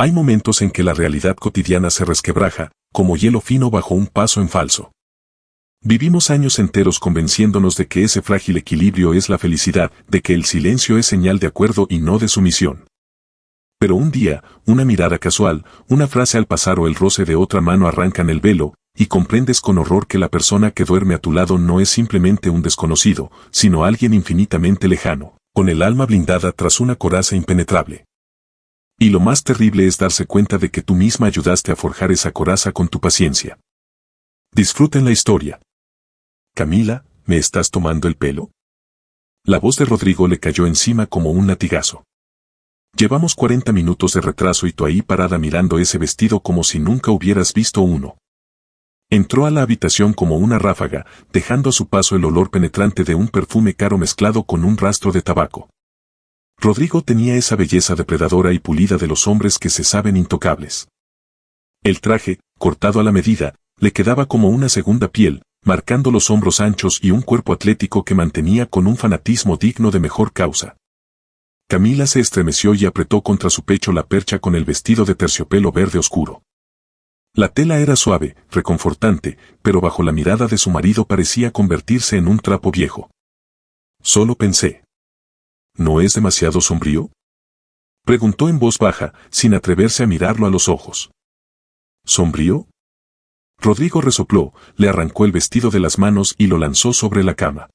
Hay momentos en que la realidad cotidiana se resquebraja, como hielo fino bajo un paso en falso. Vivimos años enteros convenciéndonos de que ese frágil equilibrio es la felicidad, de que el silencio es señal de acuerdo y no de sumisión. Pero un día, una mirada casual, una frase al pasar o el roce de otra mano arrancan el velo, y comprendes con horror que la persona que duerme a tu lado no es simplemente un desconocido, sino alguien infinitamente lejano, con el alma blindada tras una coraza impenetrable. Y lo más terrible es darse cuenta de que tú misma ayudaste a forjar esa coraza con tu paciencia. Disfruten la historia. Camila, ¿me estás tomando el pelo? La voz de Rodrigo le cayó encima como un latigazo. Llevamos 40 minutos de retraso y tú ahí parada mirando ese vestido como si nunca hubieras visto uno. Entró a la habitación como una ráfaga, dejando a su paso el olor penetrante de un perfume caro mezclado con un rastro de tabaco. Rodrigo tenía esa belleza depredadora y pulida de los hombres que se saben intocables. El traje, cortado a la medida, le quedaba como una segunda piel, marcando los hombros anchos y un cuerpo atlético que mantenía con un fanatismo digno de mejor causa. Camila se estremeció y apretó contra su pecho la percha con el vestido de terciopelo verde oscuro. La tela era suave, reconfortante, pero bajo la mirada de su marido parecía convertirse en un trapo viejo. Solo pensé. ¿No es demasiado sombrío? Preguntó en voz baja, sin atreverse a mirarlo a los ojos. ¿Sombrío? Rodrigo resopló, le arrancó el vestido de las manos y lo lanzó sobre la cama.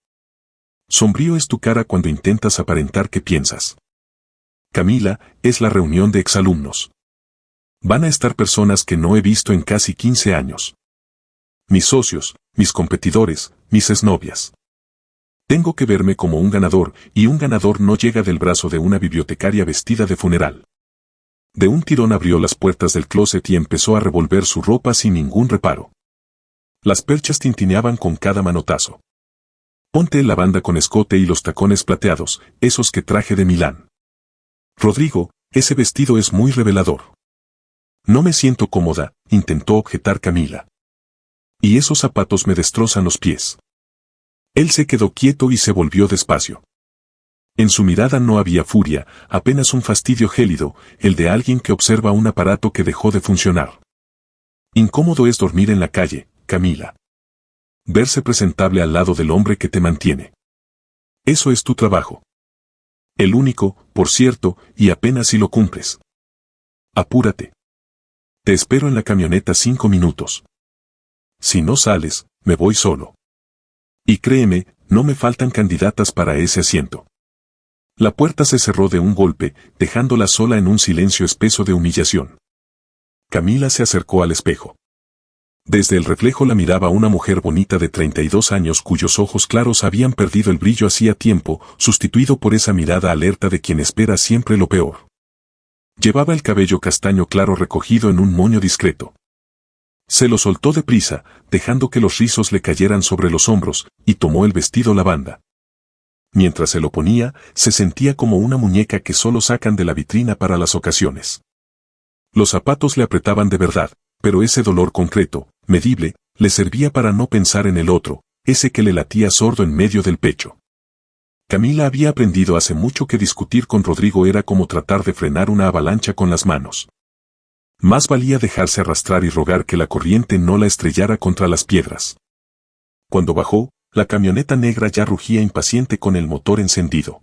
Sombrío es tu cara cuando intentas aparentar que piensas. Camila, es la reunión de exalumnos. Van a estar personas que no he visto en casi 15 años. Mis socios, mis competidores, mis exnovias. Tengo que verme como un ganador, y un ganador no llega del brazo de una bibliotecaria vestida de funeral. De un tirón abrió las puertas del closet y empezó a revolver su ropa sin ningún reparo. Las perchas tintineaban con cada manotazo. Ponte la banda con escote y los tacones plateados, esos que traje de Milán. Rodrigo, ese vestido es muy revelador. No me siento cómoda, intentó objetar Camila. Y esos zapatos me destrozan los pies. Él se quedó quieto y se volvió despacio. En su mirada no había furia, apenas un fastidio gélido, el de alguien que observa un aparato que dejó de funcionar. Incómodo es dormir en la calle, Camila. Verse presentable al lado del hombre que te mantiene. Eso es tu trabajo. El único, por cierto, y apenas si lo cumples. Apúrate. Te espero en la camioneta 5 minutos. Si no sales, me voy solo. Y créeme, no me faltan candidatas para ese asiento. La puerta se cerró de un golpe, dejándola sola en un silencio espeso de humillación. Camila se acercó al espejo. Desde el reflejo la miraba una mujer bonita de 32 años cuyos ojos claros habían perdido el brillo hacía tiempo, sustituido por esa mirada alerta de quien espera siempre lo peor. Llevaba el cabello castaño claro recogido en un moño discreto. Se lo soltó deprisa, dejando que los rizos le cayeran sobre los hombros, y tomó el vestido lavanda. Mientras se lo ponía, se sentía como una muñeca que solo sacan de la vitrina para las ocasiones. Los zapatos le apretaban de verdad, pero ese dolor concreto, medible, le servía para no pensar en el otro, ese que le latía sordo en medio del pecho. Camila había aprendido hace mucho que discutir con Rodrigo era como tratar de frenar una avalancha con las manos. Más valía dejarse arrastrar y rogar que la corriente no la estrellara contra las piedras. Cuando bajó, la camioneta negra ya rugía impaciente con el motor encendido.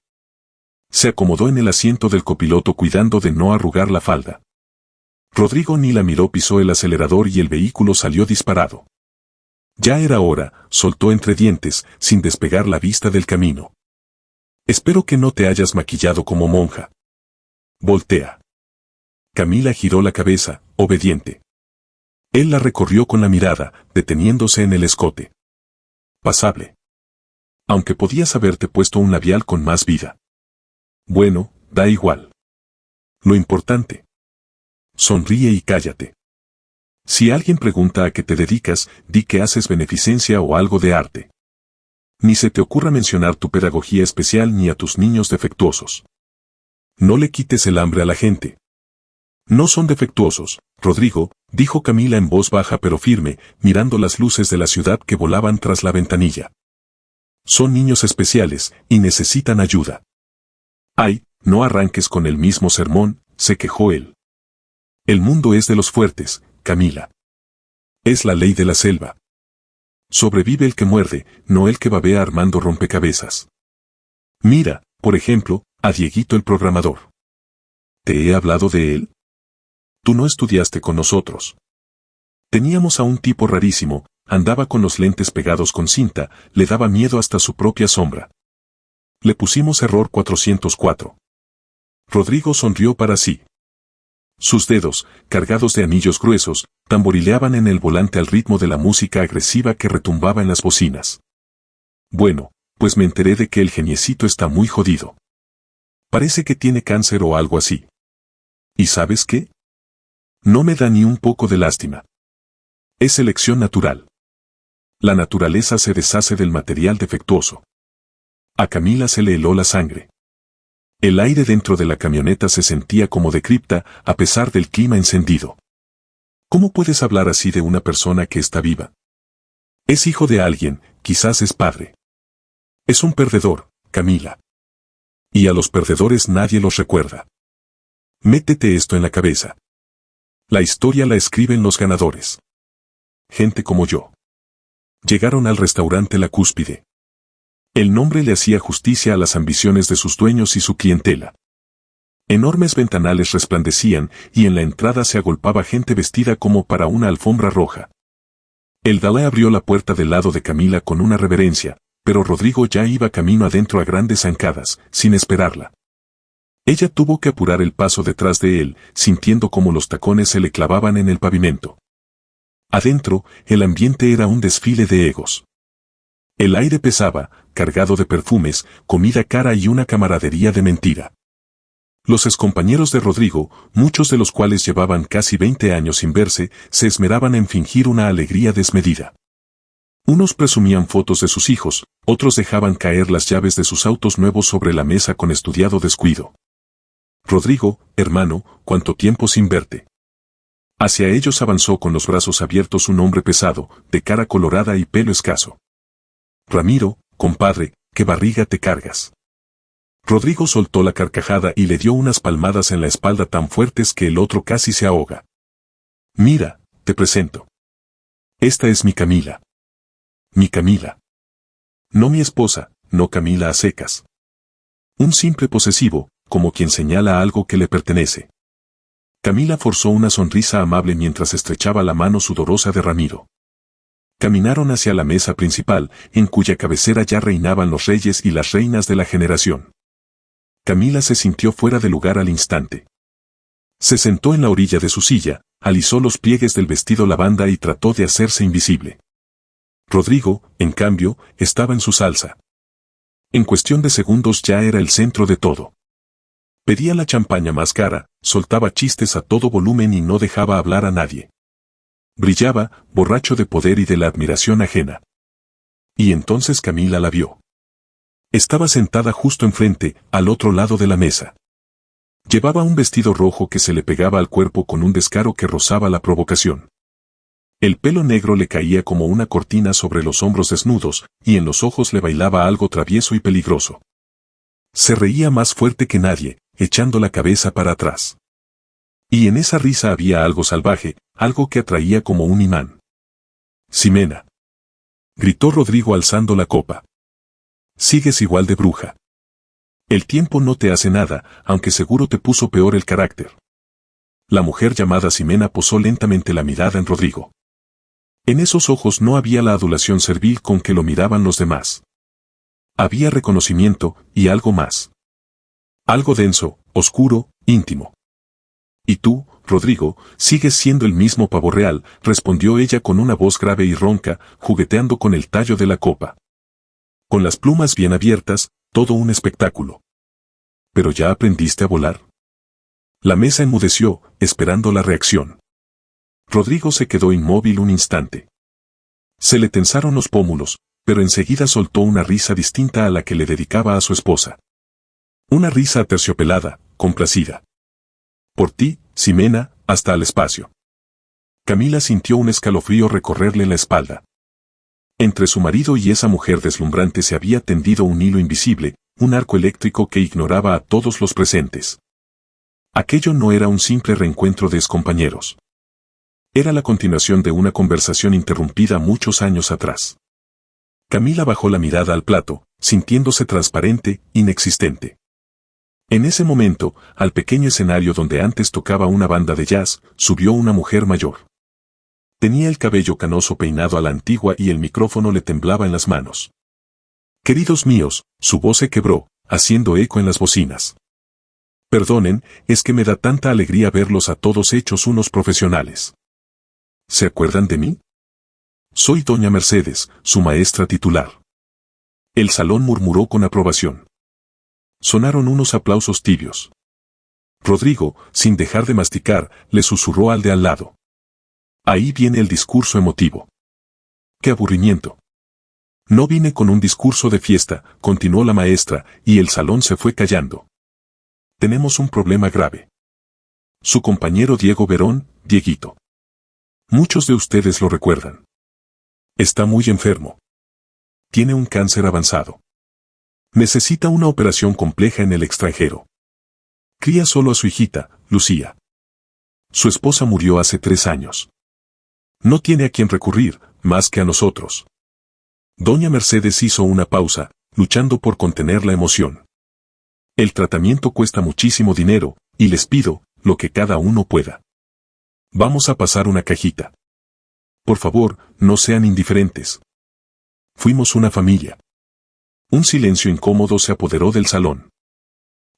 Se acomodó en el asiento del copiloto cuidando de no arrugar la falda. Rodrigo ni la miró, pisó el acelerador y el vehículo salió disparado. Ya era hora, soltó entre dientes, sin despegar la vista del camino. Espero que no te hayas maquillado como monja. Voltea. Camila giró la cabeza, obediente. Él la recorrió con la mirada, deteniéndose en el escote. Pasable. Aunque podías haberte puesto un labial con más vida. Bueno, da igual. Lo importante. Sonríe y cállate. Si alguien pregunta a qué te dedicas, di que haces beneficencia o algo de arte. Ni se te ocurra mencionar tu pedagogía especial ni a tus niños defectuosos. No le quites el hambre a la gente. No son defectuosos, Rodrigo, dijo Camila en voz baja pero firme, mirando las luces de la ciudad que volaban tras la ventanilla. Son niños especiales, y necesitan ayuda. Ay, no arranques con el mismo sermón, se quejó él. El mundo es de los fuertes, Camila. Es la ley de la selva. Sobrevive el que muerde, no el que babea armando rompecabezas. Mira, por ejemplo, a Dieguito el programador. ¿Te he hablado de él? Tú no estudiaste con nosotros. Teníamos a un tipo rarísimo, andaba con los lentes pegados con cinta, le daba miedo hasta su propia sombra. Le pusimos error 404. Rodrigo sonrió para sí. Sus dedos, cargados de anillos gruesos, tamborileaban en el volante al ritmo de la música agresiva que retumbaba en las bocinas. Bueno, pues me enteré de que el geniecito está muy jodido. Parece que tiene cáncer o algo así. ¿Y sabes qué? No me da ni un poco de lástima. Es selección natural. La naturaleza se deshace del material defectuoso. A Camila se le heló la sangre. El aire dentro de la camioneta se sentía como de cripta a pesar del clima encendido. ¿Cómo puedes hablar así de una persona que está viva? Es hijo de alguien, quizás es padre. Es un perdedor, Camila. Y a los perdedores nadie los recuerda. Métete esto en la cabeza. La historia la escriben los ganadores. Gente como yo. Llegaron al restaurante La Cúspide. El nombre le hacía justicia a las ambiciones de sus dueños y su clientela. Enormes ventanales resplandecían y en la entrada se agolpaba gente vestida como para una alfombra roja. El Dalai abrió la puerta del lado de Camila con una reverencia, pero Rodrigo ya iba camino adentro a grandes zancadas, sin esperarla. Ella tuvo que apurar el paso detrás de él, sintiendo como los tacones se le clavaban en el pavimento. Adentro, el ambiente era un desfile de egos. El aire pesaba, cargado de perfumes, comida cara y una camaradería de mentira. Los excompañeros de Rodrigo, muchos de los cuales llevaban casi 20 años sin verse, se esmeraban en fingir una alegría desmedida. Unos presumían fotos de sus hijos, otros dejaban caer las llaves de sus autos nuevos sobre la mesa con estudiado descuido. Rodrigo, hermano, ¿cuánto tiempo sin verte? Hacia ellos avanzó con los brazos abiertos un hombre pesado, de cara colorada y pelo escaso. Ramiro, compadre, ¿qué barriga te cargas? Rodrigo soltó la carcajada y le dio unas palmadas en la espalda tan fuertes que el otro casi se ahoga. Mira, te presento. Esta es mi Camila. Mi Camila. No mi esposa, no Camila a secas. Un simple posesivo, como quien señala algo que le pertenece. Camila forzó una sonrisa amable mientras estrechaba la mano sudorosa de Ramiro. Caminaron hacia la mesa principal, en cuya cabecera ya reinaban los reyes y las reinas de la generación. Camila se sintió fuera de lugar al instante. Se sentó en la orilla de su silla, alisó los pliegues del vestido lavanda y trató de hacerse invisible. Rodrigo, en cambio, estaba en su salsa. En cuestión de segundos ya era el centro de todo. Pedía la champaña más cara, soltaba chistes a todo volumen y no dejaba hablar a nadie. Brillaba, borracho de poder y de la admiración ajena. Y entonces Camila la vio. Estaba sentada justo enfrente, al otro lado de la mesa. Llevaba un vestido rojo que se le pegaba al cuerpo con un descaro que rozaba la provocación. El pelo negro le caía como una cortina sobre los hombros desnudos, y en los ojos le bailaba algo travieso y peligroso. Se reía más fuerte que nadie, echando la cabeza para atrás. Y en esa risa había algo salvaje, algo que atraía como un imán. «Ximena», gritó Rodrigo alzando la copa. «Sigues igual de bruja. El tiempo no te hace nada, aunque seguro te puso peor el carácter». La mujer llamada Ximena posó lentamente la mirada en Rodrigo. En esos ojos no había la adulación servil con que lo miraban los demás. Había reconocimiento y algo más. Algo denso, oscuro, íntimo. «Y tú, Rodrigo, sigues siendo el mismo pavo real», respondió ella con una voz grave y ronca, jugueteando con el tallo de la copa. Con las plumas bien abiertas, todo un espectáculo. «¿Pero ya aprendiste a volar?» La mesa enmudeció, esperando la reacción. Rodrigo se quedó inmóvil un instante. Se le tensaron los pómulos, pero enseguida soltó una risa distinta a la que le dedicaba a su esposa. Una risa aterciopelada, complacida. «Por ti, Ximena, hasta al espacio». Camila sintió un escalofrío recorrerle la espalda. Entre su marido y esa mujer deslumbrante se había tendido un hilo invisible, un arco eléctrico que ignoraba a todos los presentes. Aquello no era un simple reencuentro de excompañeros. Era la continuación de una conversación interrumpida muchos años atrás. Camila bajó la mirada al plato, sintiéndose transparente, inexistente. En ese momento, al pequeño escenario donde antes tocaba una banda de jazz, subió una mujer mayor. Tenía el cabello canoso peinado a la antigua y el micrófono le temblaba en las manos. Queridos míos, su voz se quebró, haciendo eco en las bocinas. Perdonen, es que me da tanta alegría verlos a todos hechos unos profesionales. ¿Se acuerdan de mí? Soy doña Mercedes, su maestra titular. El salón murmuró con aprobación. Sonaron unos aplausos tibios. Rodrigo, sin dejar de masticar, le susurró al de al lado. Ahí viene el discurso emotivo. ¡Qué aburrimiento! No vine con un discurso de fiesta, continuó la maestra, y el salón se fue callando. Tenemos un problema grave. Su compañero Diego Verón, Dieguito. Muchos de ustedes lo recuerdan. Está muy enfermo. Tiene un cáncer avanzado. Necesita una operación compleja en el extranjero. Cría solo a su hijita, Lucía. Su esposa murió hace 3 años. No tiene a quien recurrir, más que a nosotros. Doña Mercedes hizo una pausa, luchando por contener la emoción. El tratamiento cuesta muchísimo dinero, y les pido, lo que cada uno pueda. Vamos a pasar una cajita. Por favor, no sean indiferentes. Fuimos una familia. Un silencio incómodo se apoderó del salón.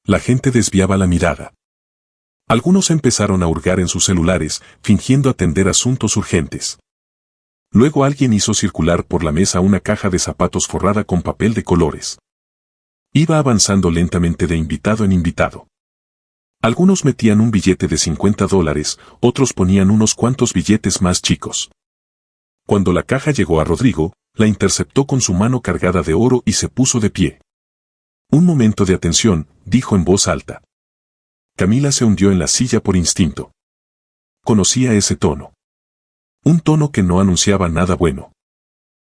La gente desviaba la mirada. Algunos empezaron a hurgar en sus celulares, fingiendo atender asuntos urgentes. Luego alguien hizo circular por la mesa una caja de zapatos forrada con papel de colores. Iba avanzando lentamente de invitado en invitado. Algunos metían un billete de $50, otros ponían unos cuantos billetes más chicos. Cuando la caja llegó a Rodrigo, la interceptó con su mano cargada de oro y se puso de pie. Un momento de atención, dijo en voz alta. Camila se hundió en la silla por instinto. Conocía ese tono. Un tono que no anunciaba nada bueno.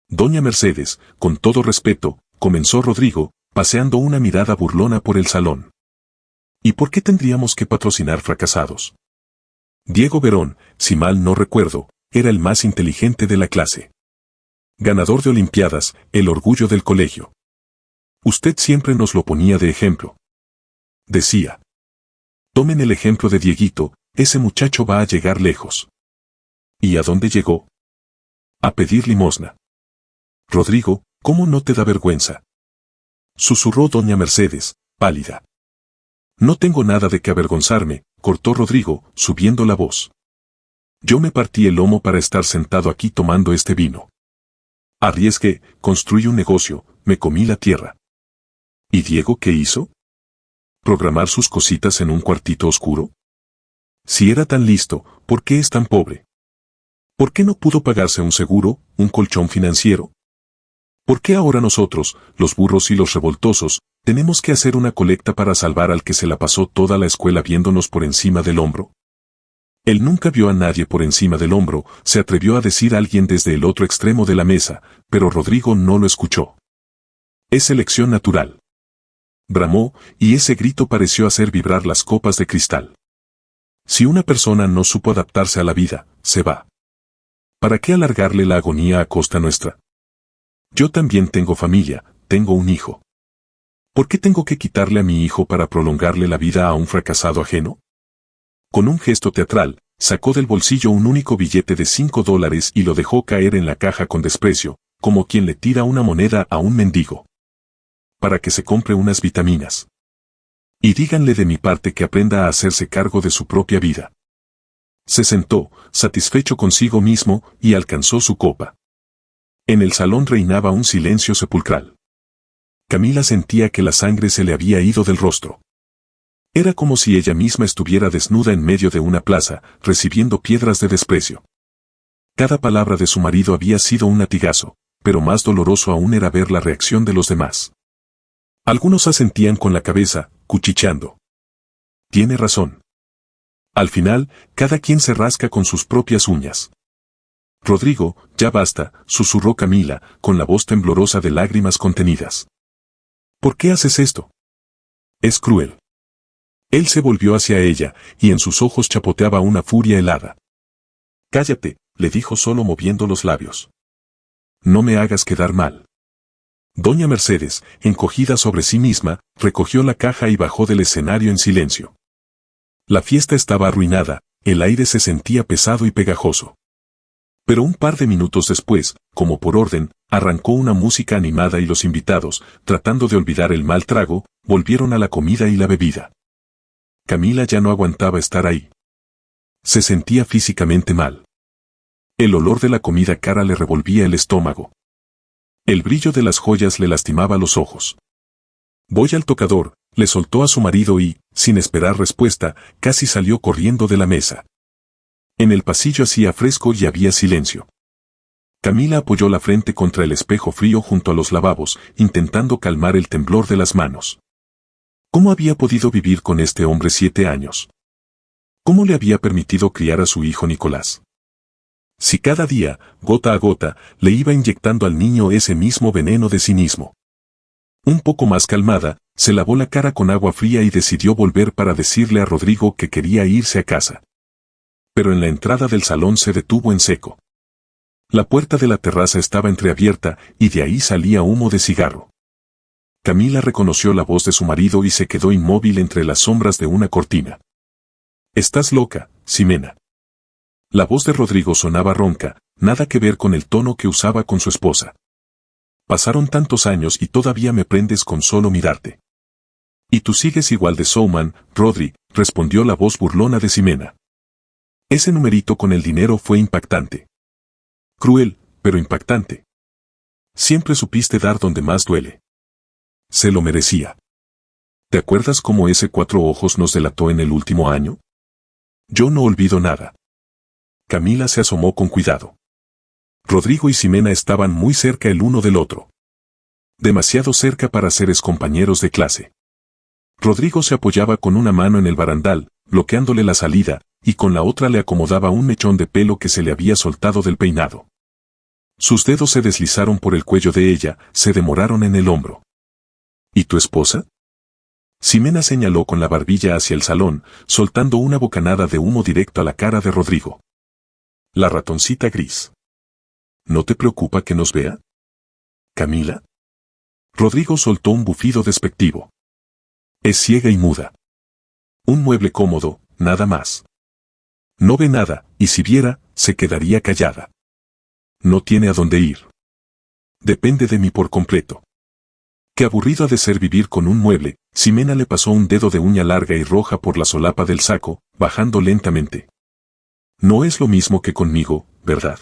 Doña Mercedes, con todo respeto, comenzó Rodrigo, paseando una mirada burlona por el salón. ¿Y por qué tendríamos que patrocinar fracasados? Diego Verón, si mal no recuerdo, era el más inteligente de la clase. Ganador de Olimpiadas, el orgullo del colegio. Usted siempre nos lo ponía de ejemplo. Decía. Tomen el ejemplo de Dieguito, ese muchacho va a llegar lejos. ¿Y a dónde llegó? A pedir limosna. Rodrigo, ¿cómo no te da vergüenza? Susurró doña Mercedes, pálida. No tengo nada de que avergonzarme, cortó Rodrigo, subiendo la voz. Yo me partí el lomo para estar sentado aquí tomando este vino. Arriesgué, construí un negocio, me comí la tierra. ¿Y Diego qué hizo? ¿Programar sus cositas en un cuartito oscuro? Si era tan listo, ¿por qué es tan pobre? ¿Por qué no pudo pagarse un seguro, un colchón financiero? ¿Por qué ahora nosotros, los burros y los revoltosos, tenemos que hacer una colecta para salvar al que se la pasó toda la escuela viéndonos por encima del hombro? Él nunca vio a nadie por encima del hombro, se atrevió a decir a alguien desde el otro extremo de la mesa, pero Rodrigo no lo escuchó. Es selección natural. Bramó, y ese grito pareció hacer vibrar las copas de cristal. Si una persona no supo adaptarse a la vida, se va. ¿Para qué alargarle la agonía a costa nuestra? Yo también tengo familia, tengo un hijo. ¿Por qué tengo que quitarle a mi hijo para prolongarle la vida a un fracasado ajeno? Con un gesto teatral, sacó del bolsillo un único billete de $5 y lo dejó caer en la caja con desprecio, como quien le tira una moneda a un mendigo. Para que se compre unas vitaminas. Y díganle de mi parte que aprenda a hacerse cargo de su propia vida. Se sentó, satisfecho consigo mismo, y alcanzó su copa. En el salón reinaba un silencio sepulcral. Camila sentía que la sangre se le había ido del rostro. Era como si ella misma estuviera desnuda en medio de una plaza, recibiendo piedras de desprecio. Cada palabra de su marido había sido un latigazo, pero más doloroso aún era ver la reacción de los demás. Algunos asentían con la cabeza, cuchicheando. Tiene razón. Al final, cada quien se rasca con sus propias uñas. Rodrigo, ya basta, susurró Camila, con la voz temblorosa de lágrimas contenidas. ¿Por qué haces esto? Es cruel. Él se volvió hacia ella, y en sus ojos chapoteaba una furia helada. «Cállate», le dijo solo moviendo los labios. «No me hagas quedar mal». Doña Mercedes, encogida sobre sí misma, recogió la caja y bajó del escenario en silencio. La fiesta estaba arruinada, el aire se sentía pesado y pegajoso. Pero un par de minutos después, como por orden, arrancó una música animada y los invitados, tratando de olvidar el mal trago, volvieron a la comida y la bebida. Camila ya no aguantaba estar ahí. Se sentía físicamente mal. El olor de la comida cara le revolvía el estómago. El brillo de las joyas le lastimaba los ojos. «Voy al tocador», le soltó a su marido y, sin esperar respuesta, casi salió corriendo de la mesa. En el pasillo hacía fresco y había silencio. Camila apoyó la frente contra el espejo frío junto a los lavabos, intentando calmar el temblor de las manos. ¿Cómo había podido vivir con este hombre 7 años? ¿Cómo le había permitido criar a su hijo Nicolás? Si cada día, gota a gota, le iba inyectando al niño ese mismo veneno de cinismo. Un poco más calmada, se lavó la cara con agua fría y decidió volver para decirle a Rodrigo que quería irse a casa. Pero en la entrada del salón se detuvo en seco. La puerta de la terraza estaba entreabierta y de ahí salía humo de cigarro. Camila reconoció la voz de su marido y se quedó inmóvil entre las sombras de una cortina. «Estás loca, Ximena». La voz de Rodrigo sonaba ronca, nada que ver con el tono que usaba con su esposa. «Pasaron tantos años y todavía me prendes con solo mirarte». «Y tú sigues igual de showman, Rodri», respondió la voz burlona de Ximena. Ese numerito con el dinero fue impactante. Cruel, pero impactante. Siempre supiste dar donde más duele. Se lo merecía. ¿Te acuerdas cómo ese 4 ojos nos delató en el último año? Yo no olvido nada. Camila se asomó con cuidado. Rodrigo y Ximena estaban muy cerca el uno del otro. Demasiado cerca para ser compañeros de clase. Rodrigo se apoyaba con una mano en el barandal, bloqueándole la salida, y con la otra le acomodaba un mechón de pelo que se le había soltado del peinado. Sus dedos se deslizaron por el cuello de ella, se demoraron en el hombro. ¿Y tu esposa? Ximena señaló con la barbilla hacia el salón, soltando una bocanada de humo directo a la cara de Rodrigo. La ratoncita gris. ¿No te preocupa que nos vea? ¿Camila? Rodrigo soltó un bufido despectivo. Es ciega y muda. Un mueble cómodo, nada más. No ve nada, y si viera, se quedaría callada. No tiene a dónde ir. Depende de mí por completo. Qué aburrido ha de ser vivir con un mueble. Ximena le pasó un dedo de uña larga y roja por la solapa del saco, bajando lentamente. No es lo mismo que conmigo, ¿verdad?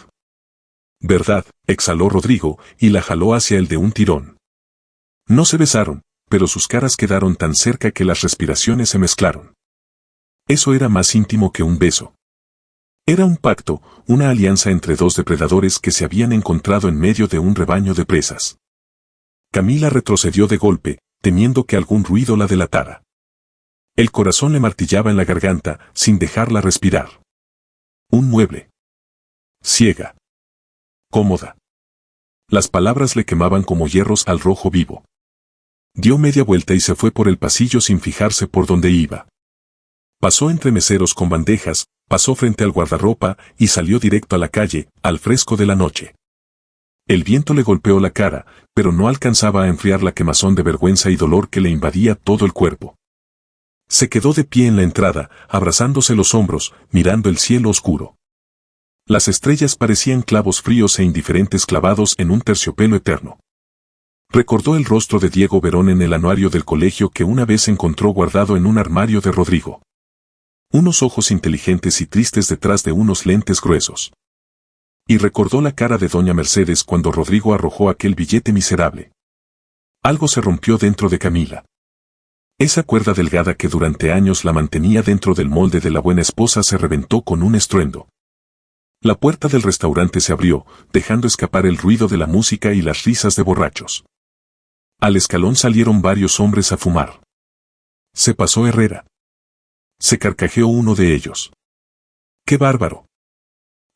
¿Verdad?, exhaló Rodrigo, y la jaló hacia él de un tirón. No se besaron, pero sus caras quedaron tan cerca que las respiraciones se mezclaron. Eso era más íntimo que un beso. Era un pacto, una alianza entre dos depredadores que se habían encontrado en medio de un rebaño de presas. Camila retrocedió de golpe, temiendo que algún ruido la delatara. El corazón le martillaba en la garganta, sin dejarla respirar. Un mueble. Ciega. Cómoda. Las palabras le quemaban como hierros al rojo vivo. Dio media vuelta y se fue por el pasillo sin fijarse por dónde iba. Pasó entre meseros con bandejas, pasó frente al guardarropa y salió directo a la calle, al fresco de la noche. El viento le golpeó la cara, pero no alcanzaba a enfriar la quemazón de vergüenza y dolor que le invadía todo el cuerpo. Se quedó de pie en la entrada, abrazándose los hombros, mirando el cielo oscuro. Las estrellas parecían clavos fríos e indiferentes clavados en un terciopelo eterno. Recordó el rostro de Diego Verón en el anuario del colegio que una vez encontró guardado en un armario de Rodrigo. Unos ojos inteligentes y tristes detrás de unos lentes gruesos. Y recordó la cara de doña Mercedes cuando Rodrigo arrojó aquel billete miserable. Algo se rompió dentro de Camila. Esa cuerda delgada que durante años la mantenía dentro del molde de la buena esposa se reventó con un estruendo. La puerta del restaurante se abrió, dejando escapar el ruido de la música y las risas de borrachos. Al escalón salieron varios hombres a fumar. Se pasó Herrera. Se carcajeó uno de ellos. ¡Qué bárbaro!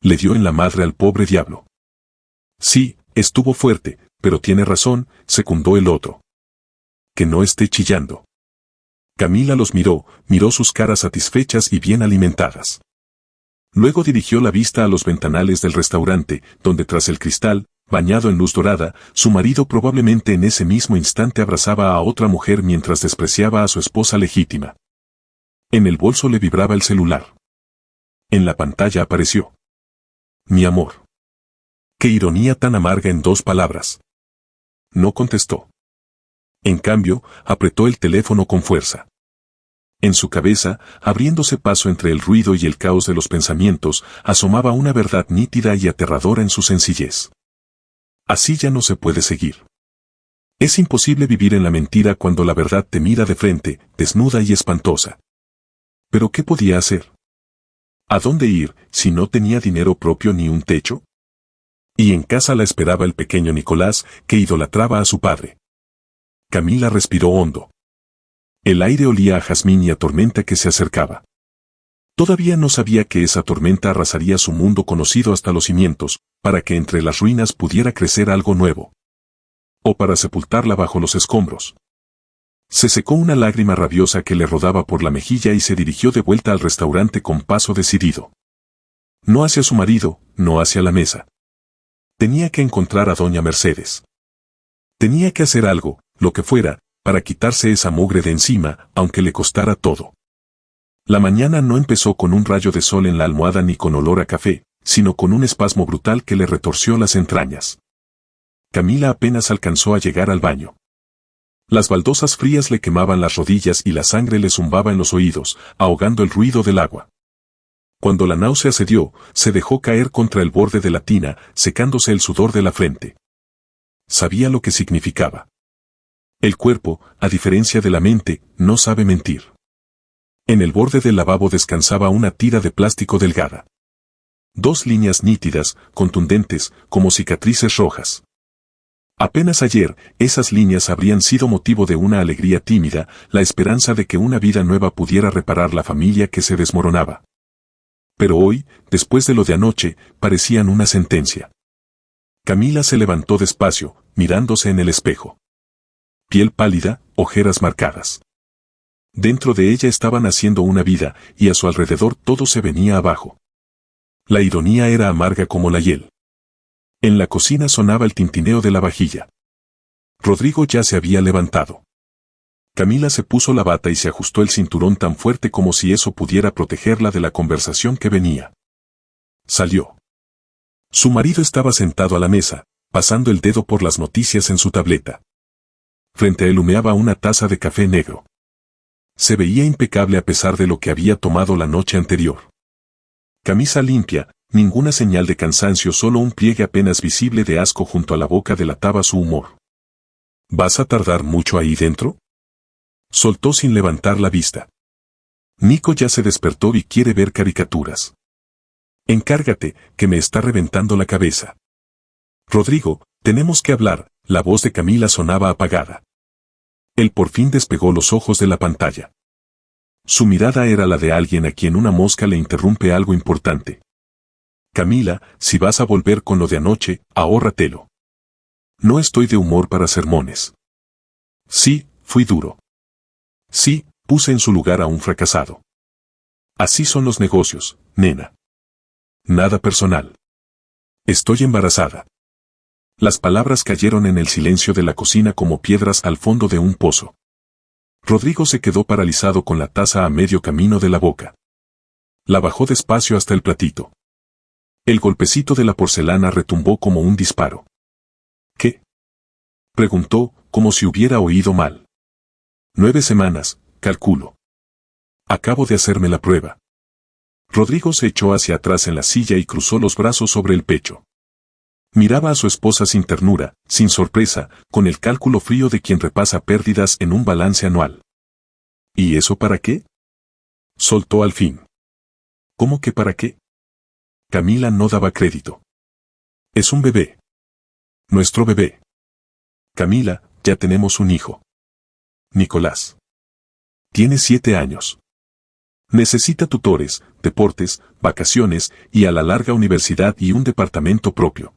Le dio en la madre al pobre diablo. Sí, estuvo fuerte, pero tiene razón, secundó el otro. Que no esté chillando. Camila los miró sus caras satisfechas y bien alimentadas. Luego dirigió la vista a los ventanales del restaurante, donde tras el cristal, bañado en luz dorada, su marido probablemente en ese mismo instante abrazaba a otra mujer mientras despreciaba a su esposa legítima. En el bolso le vibraba el celular. En la pantalla apareció: mi amor. Qué ironía tan amarga en 2 palabras. No contestó. En cambio, apretó el teléfono con fuerza. En su cabeza, abriéndose paso entre el ruido y el caos de los pensamientos, asomaba una verdad nítida y aterradora en su sencillez. Así ya no se puede seguir. Es imposible vivir en la mentira cuando la verdad te mira de frente, desnuda y espantosa. ¿Pero qué podía hacer? ¿A dónde ir, si no tenía dinero propio ni un techo? Y en casa la esperaba el pequeño Nicolás, que idolatraba a su padre. Camila respiró hondo. El aire olía a jazmín y a tormenta que se acercaba. Todavía no sabía que esa tormenta arrasaría su mundo conocido hasta los cimientos, para que entre las ruinas pudiera crecer algo nuevo. O para sepultarla bajo los escombros. Se secó una lágrima rabiosa que le rodaba por la mejilla y se dirigió de vuelta al restaurante con paso decidido. No hacia su marido, no hacia la mesa. Tenía que encontrar a doña Mercedes. Tenía que hacer algo, lo que fuera, para quitarse esa mugre de encima, aunque le costara todo. La mañana no empezó con un rayo de sol en la almohada ni con olor a café, sino con un espasmo brutal que le retorció las entrañas. Camila apenas alcanzó a llegar al baño. Las baldosas frías le quemaban las rodillas y la sangre le zumbaba en los oídos, ahogando el ruido del agua. Cuando la náusea cedió, se dejó caer contra el borde de la tina, secándose el sudor de la frente. Sabía lo que significaba. El cuerpo, a diferencia de la mente, no sabe mentir. En el borde del lavabo descansaba una tira de plástico delgada. 2 líneas nítidas, contundentes, como cicatrices rojas. Apenas ayer, esas líneas habrían sido motivo de una alegría tímida, la esperanza de que una vida nueva pudiera reparar la familia que se desmoronaba. Pero hoy, después de lo de anoche, parecían una sentencia. Camila se levantó despacio, mirándose en el espejo. Piel pálida, ojeras marcadas. Dentro de ella estaba naciendo una vida, y a su alrededor todo se venía abajo. La ironía era amarga como la hiel. En la cocina sonaba el tintineo de la vajilla. Rodrigo ya se había levantado. Camila se puso la bata y se ajustó el cinturón tan fuerte como si eso pudiera protegerla de la conversación que venía. Salió. Su marido estaba sentado a la mesa, pasando el dedo por las noticias en su tableta. Frente a él humeaba una taza de café negro. Se veía impecable a pesar de lo que había tomado la noche anterior. Camisa limpia, ninguna señal de cansancio, solo un pliegue apenas visible de asco junto a la boca delataba su humor. ¿Vas a tardar mucho ahí dentro? Soltó sin levantar la vista. Nico ya se despertó y quiere ver caricaturas. Encárgate, que me está reventando la cabeza. Rodrigo, tenemos que hablar. La voz de Camila sonaba apagada. Él por fin despegó los ojos de la pantalla. Su mirada era la de alguien a quien una mosca le interrumpe algo importante. Camila, si vas a volver con lo de anoche, ahórratelo. No estoy de humor para sermones. Sí, fui duro. Sí, puse en su lugar a un fracasado. Así son los negocios, nena. Nada personal. Estoy embarazada. Las palabras cayeron en el silencio de la cocina como piedras al fondo de un pozo. Rodrigo se quedó paralizado con la taza a medio camino de la boca. La bajó despacio hasta el platito. El golpecito de la porcelana retumbó como un disparo. ¿Qué? Preguntó, como si hubiera oído mal. 9 semanas, calculo. Acabo de hacerme la prueba. Rodrigo se echó hacia atrás en la silla y cruzó los brazos sobre el pecho. Miraba a su esposa sin ternura, sin sorpresa, con el cálculo frío de quien repasa pérdidas en un balance anual. ¿Y eso para qué? Soltó al fin. ¿Cómo que para qué? Camila no daba crédito. Es un bebé. Nuestro bebé. Camila, ya tenemos un hijo. Nicolás. Tiene 7 años. Necesita tutores, deportes, vacaciones y a la larga universidad y un departamento propio.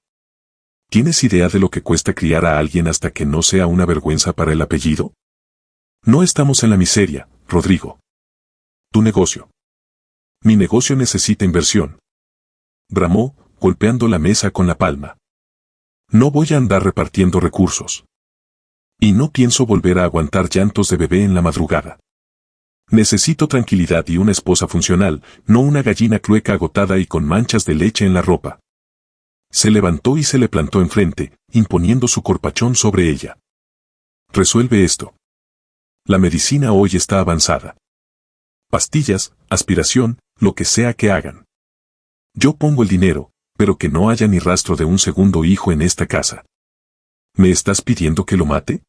¿Tienes idea de lo que cuesta criar a alguien hasta que no sea una vergüenza para el apellido? No estamos en la miseria, Rodrigo. Tu negocio. Mi negocio necesita inversión. Bramó, golpeando la mesa con la palma. No voy a andar repartiendo recursos. Y no pienso volver a aguantar llantos de bebé en la madrugada. Necesito tranquilidad y una esposa funcional, no una gallina clueca agotada y con manchas de leche en la ropa. Se levantó y se le plantó enfrente, imponiendo su corpachón sobre ella. Resuelve esto. La medicina hoy está avanzada. Pastillas, aspiración, lo que sea que hagan. Yo pongo el dinero, pero que no haya ni rastro de un segundo hijo en esta casa. ¿Me estás pidiendo que lo mate?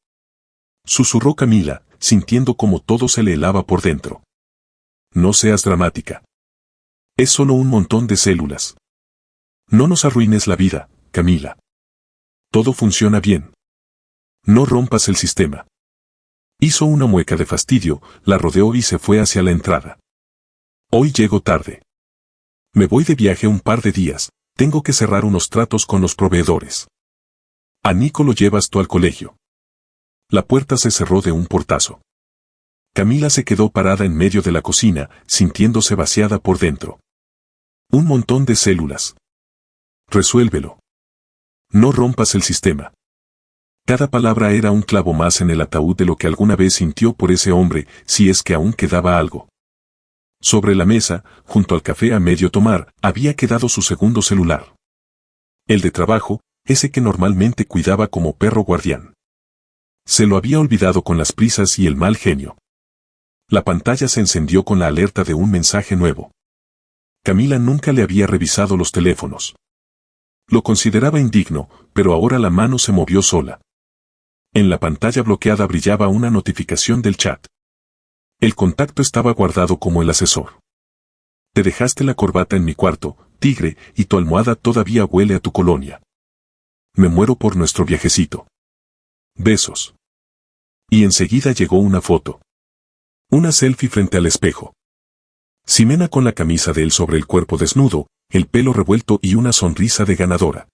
Susurró Camila, sintiendo como todo se le helaba por dentro. No seas dramática. Es solo un montón de células. No nos arruines la vida, Camila. Todo funciona bien. No rompas el sistema. Hizo una mueca de fastidio, la rodeó y se fue hacia la entrada. Hoy llego tarde. Me voy de viaje un par de días, tengo que cerrar unos tratos con los proveedores. A Nico lo llevas tú al colegio. La puerta se cerró de un portazo. Camila se quedó parada en medio de la cocina, sintiéndose vaciada por dentro. Un montón de células. Resuélvelo. No rompas el sistema. Cada palabra era un clavo más en el ataúd de lo que alguna vez sintió por ese hombre, si es que aún quedaba algo. Sobre la mesa, junto al café a medio tomar, había quedado su segundo celular. El de trabajo, ese que normalmente cuidaba como perro guardián. Se lo había olvidado con las prisas y el mal genio. La pantalla se encendió con la alerta de un mensaje nuevo. Camila nunca le había revisado los teléfonos. Lo consideraba indigno, pero ahora la mano se movió sola. En la pantalla bloqueada brillaba una notificación del chat. El contacto estaba guardado como el asesor. Te dejaste la corbata en mi cuarto, tigre, y tu almohada todavía huele a tu colonia. Me muero por nuestro viajecito. Besos. Y enseguida llegó una foto. Una selfie frente al espejo. Ximena con la camisa de él sobre el cuerpo desnudo, el pelo revuelto y una sonrisa de ganadora.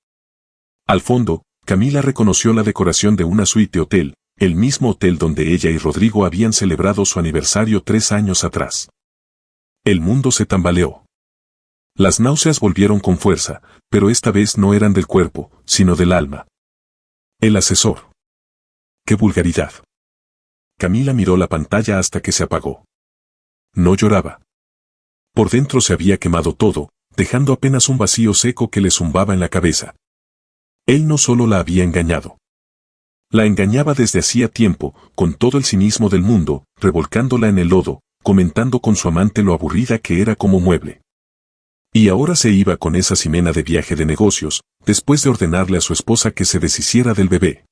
Al fondo, Camila reconoció la decoración de una suite hotel, el mismo hotel donde ella y Rodrigo habían celebrado su aniversario 3 años atrás. El mundo se tambaleó. Las náuseas volvieron con fuerza, pero esta vez no eran del cuerpo, sino del alma. El asesor. ¡Qué vulgaridad! Camila miró la pantalla hasta que se apagó. No lloraba. Por dentro se había quemado todo, dejando apenas un vacío seco que le zumbaba en la cabeza. Él no solo la había engañado. La engañaba desde hacía tiempo, con todo el cinismo del mundo, revolcándola en el lodo, comentando con su amante lo aburrida que era como mueble. Y ahora se iba con esa Ximena de viaje de negocios, después de ordenarle a su esposa que se deshiciera del bebé.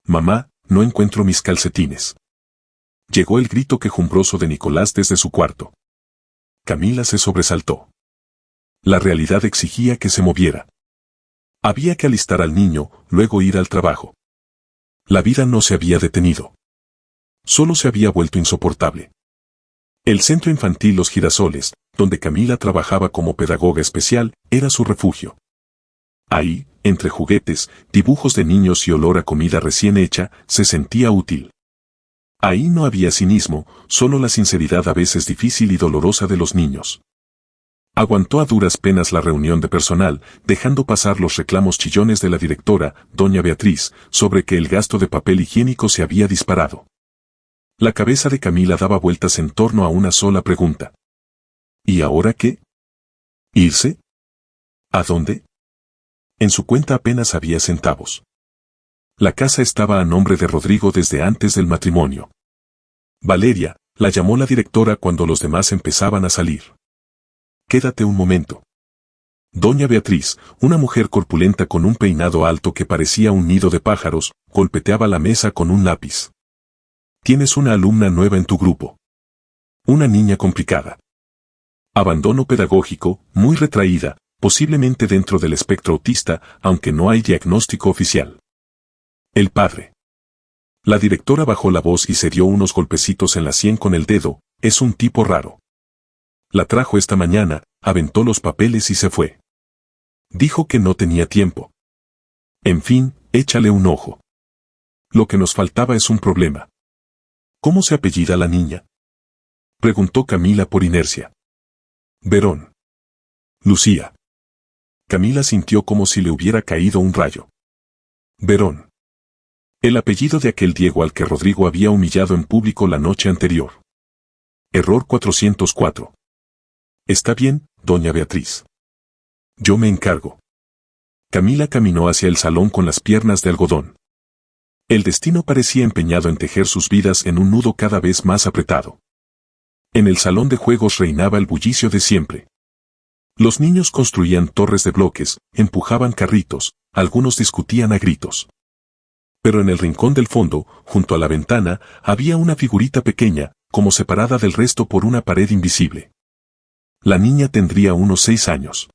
Mamá, no encuentro mis calcetines. Llegó el grito quejumbroso de Nicolás desde su cuarto. Camila se sobresaltó. La realidad exigía que se moviera. Había que alistar al niño, luego ir al trabajo. La vida no se había detenido. Solo se había vuelto insoportable. El centro infantil Los Girasoles, donde Camila trabajaba como pedagoga especial, era su refugio. Ahí, entre juguetes, dibujos de niños y olor a comida recién hecha, se sentía útil. Ahí no había cinismo, solo la sinceridad a veces difícil y dolorosa de los niños. Aguantó a duras penas la reunión de personal, dejando pasar los reclamos chillones de la directora, doña Beatriz, sobre que el gasto de papel higiénico se había disparado. La cabeza de Camila daba vueltas en torno a una sola pregunta. ¿Y ahora qué? ¿Irse? ¿A dónde? En su cuenta apenas había centavos. La casa estaba a nombre de Rodrigo desde antes del matrimonio. Valeria, la llamó la directora cuando los demás empezaban a salir. Quédate un momento. Doña Beatriz, una mujer corpulenta con un peinado alto que parecía un nido de pájaros, golpeteaba la mesa con un lápiz. Tienes una alumna nueva en tu grupo. Una niña complicada. Abandono pedagógico, muy retraída, posiblemente dentro del espectro autista, aunque no hay diagnóstico oficial. El padre. La directora bajó la voz y se dio unos golpecitos en la sien con el dedo, es un tipo raro. La trajo esta mañana, aventó los papeles y se fue. Dijo que no tenía tiempo. En fin, échale un ojo. Lo que nos faltaba es un problema. ¿Cómo se apellida la niña? Preguntó Camila por inercia. Verón. Lucía. Camila sintió como si le hubiera caído un rayo. Verón. El apellido de aquel Diego al que Rodrigo había humillado en público la noche anterior. Error 404. Está bien, doña Beatriz. Yo me encargo. Camila caminó hacia el salón con las piernas de algodón. El destino parecía empeñado en tejer sus vidas en un nudo cada vez más apretado. En el salón de juegos reinaba el bullicio de siempre. Los niños construían torres de bloques, empujaban carritos, algunos discutían a gritos. Pero en el rincón del fondo, junto a la ventana, había una figurita pequeña, como separada del resto por una pared invisible. La niña tendría unos 6 años.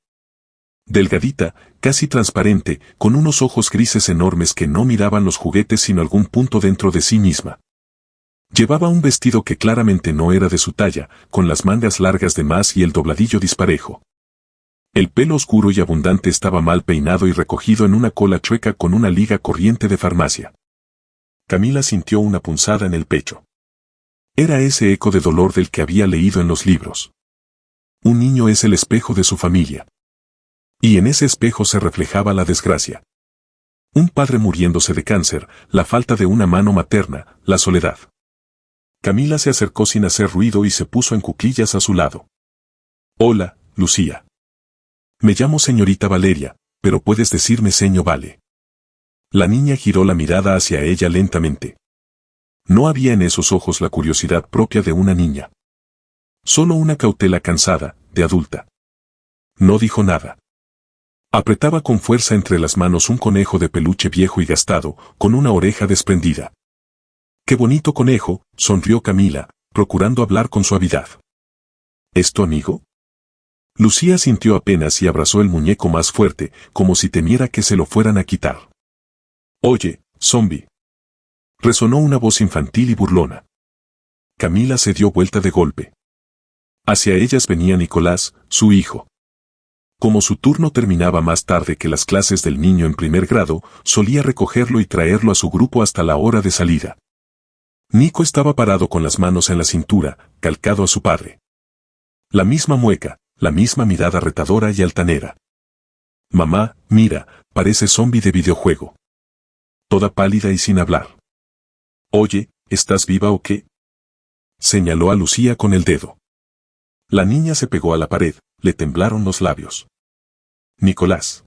Delgadita, casi transparente, con unos ojos grises enormes que no miraban los juguetes sino algún punto dentro de sí misma. Llevaba un vestido que claramente no era de su talla, con las mangas largas de más y el dobladillo disparejo. El pelo oscuro y abundante estaba mal peinado y recogido en una cola chueca con una liga corriente de farmacia. Camila sintió una punzada en el pecho. Era ese eco de dolor del que había leído en los libros. Un niño es el espejo de su familia. Y en ese espejo se reflejaba la desgracia. Un padre muriéndose de cáncer, la falta de una mano materna, la soledad. Camila se acercó sin hacer ruido y se puso en cuclillas a su lado. Hola, Lucía. Me llamo señorita Valeria, pero puedes decirme señor Vale. La niña giró la mirada hacia ella lentamente. No había en esos ojos la curiosidad propia de una niña. Solo una cautela cansada, de adulta. No dijo nada. Apretaba con fuerza entre las manos un conejo de peluche viejo y gastado, con una oreja desprendida. ¡Qué bonito conejo!, sonrió Camila, procurando hablar con suavidad. ¿Es tu amigo? Lucía sintió apenas y abrazó el muñeco más fuerte, como si temiera que se lo fueran a quitar. Oye, zombi. Resonó una voz infantil y burlona. Camila se dio vuelta de golpe. Hacia ellas venía Nicolás, su hijo. Como su turno terminaba más tarde que las clases del niño en primer grado, solía recogerlo y traerlo a su grupo hasta la hora de salida. Nico estaba parado con las manos en la cintura, calcado a su padre. La misma mueca, la misma mirada retadora y altanera. Mamá, mira, parece zombi de videojuego. Toda pálida y sin hablar. Oye, ¿estás viva o qué? Señaló a Lucía con el dedo. La niña se pegó a la pared, le temblaron los labios. Nicolás.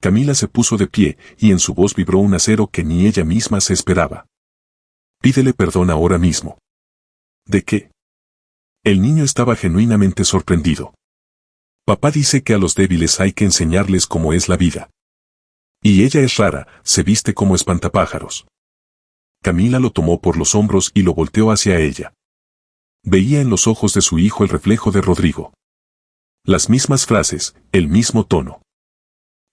Camila se puso de pie, y en su voz vibró un acero que ni ella misma se esperaba. Pídele perdón ahora mismo. ¿De qué? El niño estaba genuinamente sorprendido. Papá dice que a los débiles hay que enseñarles cómo es la vida. Y ella es rara, se viste como espantapájaros. Camila lo tomó por los hombros y lo volteó hacia ella. Veía en los ojos de su hijo el reflejo de Rodrigo. Las mismas frases, el mismo tono.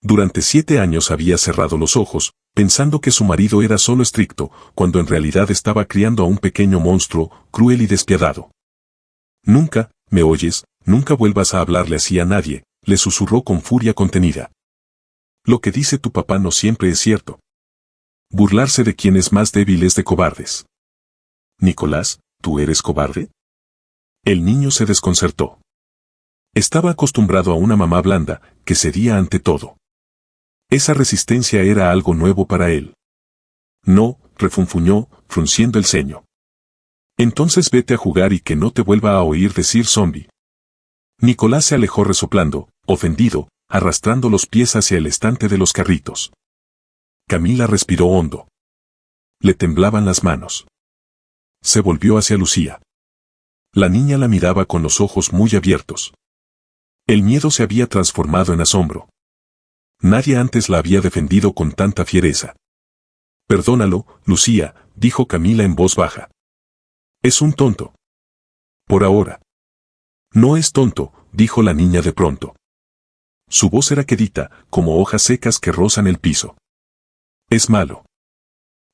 Durante 7 años había cerrado los ojos, pensando que su marido era solo estricto, cuando en realidad estaba criando a un pequeño monstruo, cruel y despiadado. Nunca, ¿me oyes?, nunca vuelvas a hablarle así a nadie, le susurró con furia contenida. Lo que dice tu papá no siempre es cierto. Burlarse de quien es más débil es de cobardes. Nicolás, ¿tú eres cobarde? El niño se desconcertó. Estaba acostumbrado a una mamá blanda, que cedía ante todo. Esa resistencia era algo nuevo para él. No, refunfuñó, frunciendo el ceño. Entonces vete a jugar y que no te vuelva a oír decir zombi. Nicolás se alejó resoplando, ofendido, arrastrando los pies hacia el estante de los carritos. Camila respiró hondo. Le temblaban las manos. Se volvió hacia Lucía. La niña la miraba con los ojos muy abiertos. El miedo se había transformado en asombro. Nadie antes la había defendido con tanta fiereza. Perdónalo, Lucía, dijo Camila en voz baja. Es un tonto. Por ahora. No es tonto, dijo la niña de pronto. Su voz era quedita, como hojas secas que rozan el piso. Es malo.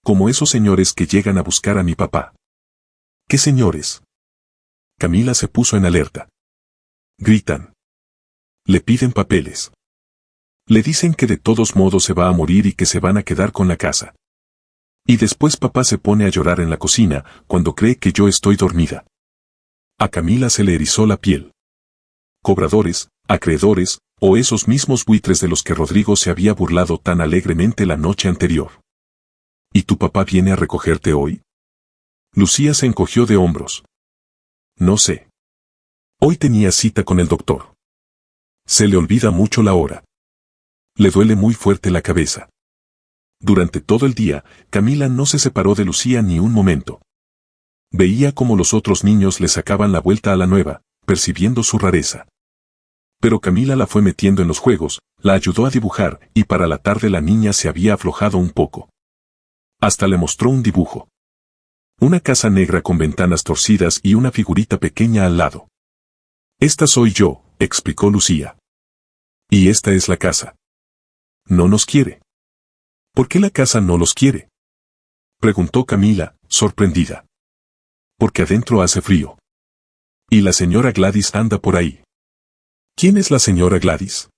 Como esos señores que llegan a buscar a mi papá. ¿Qué señores? Camila se puso en alerta. Gritan. Le piden papeles. Le dicen que de todos modos se va a morir y que se van a quedar con la casa. Y después papá se pone a llorar en la cocina, cuando cree que yo estoy dormida. A Camila se le erizó la piel. Cobradores, acreedores, o esos mismos buitres de los que Rodrigo se había burlado tan alegremente la noche anterior. ¿Y tu papá viene a recogerte hoy? Lucía se encogió de hombros. No sé. Hoy tenía cita con el doctor. Se le olvida mucho la hora. Le duele muy fuerte la cabeza. Durante todo el día, Camila no se separó de Lucía ni un momento. Veía cómo los otros niños le sacaban la vuelta a la nueva, percibiendo su rareza. Pero Camila la fue metiendo en los juegos, la ayudó a dibujar y para la tarde la niña se había aflojado un poco. Hasta le mostró un dibujo. Una casa negra con ventanas torcidas y una figurita pequeña al lado. Esta soy yo, explicó Lucía. Y esta es la casa. No nos quiere. ¿Por qué la casa no los quiere? Preguntó Camila, sorprendida. Porque adentro hace frío. Y la señora Gladys anda por ahí. ¿Quién es la señora Gladys?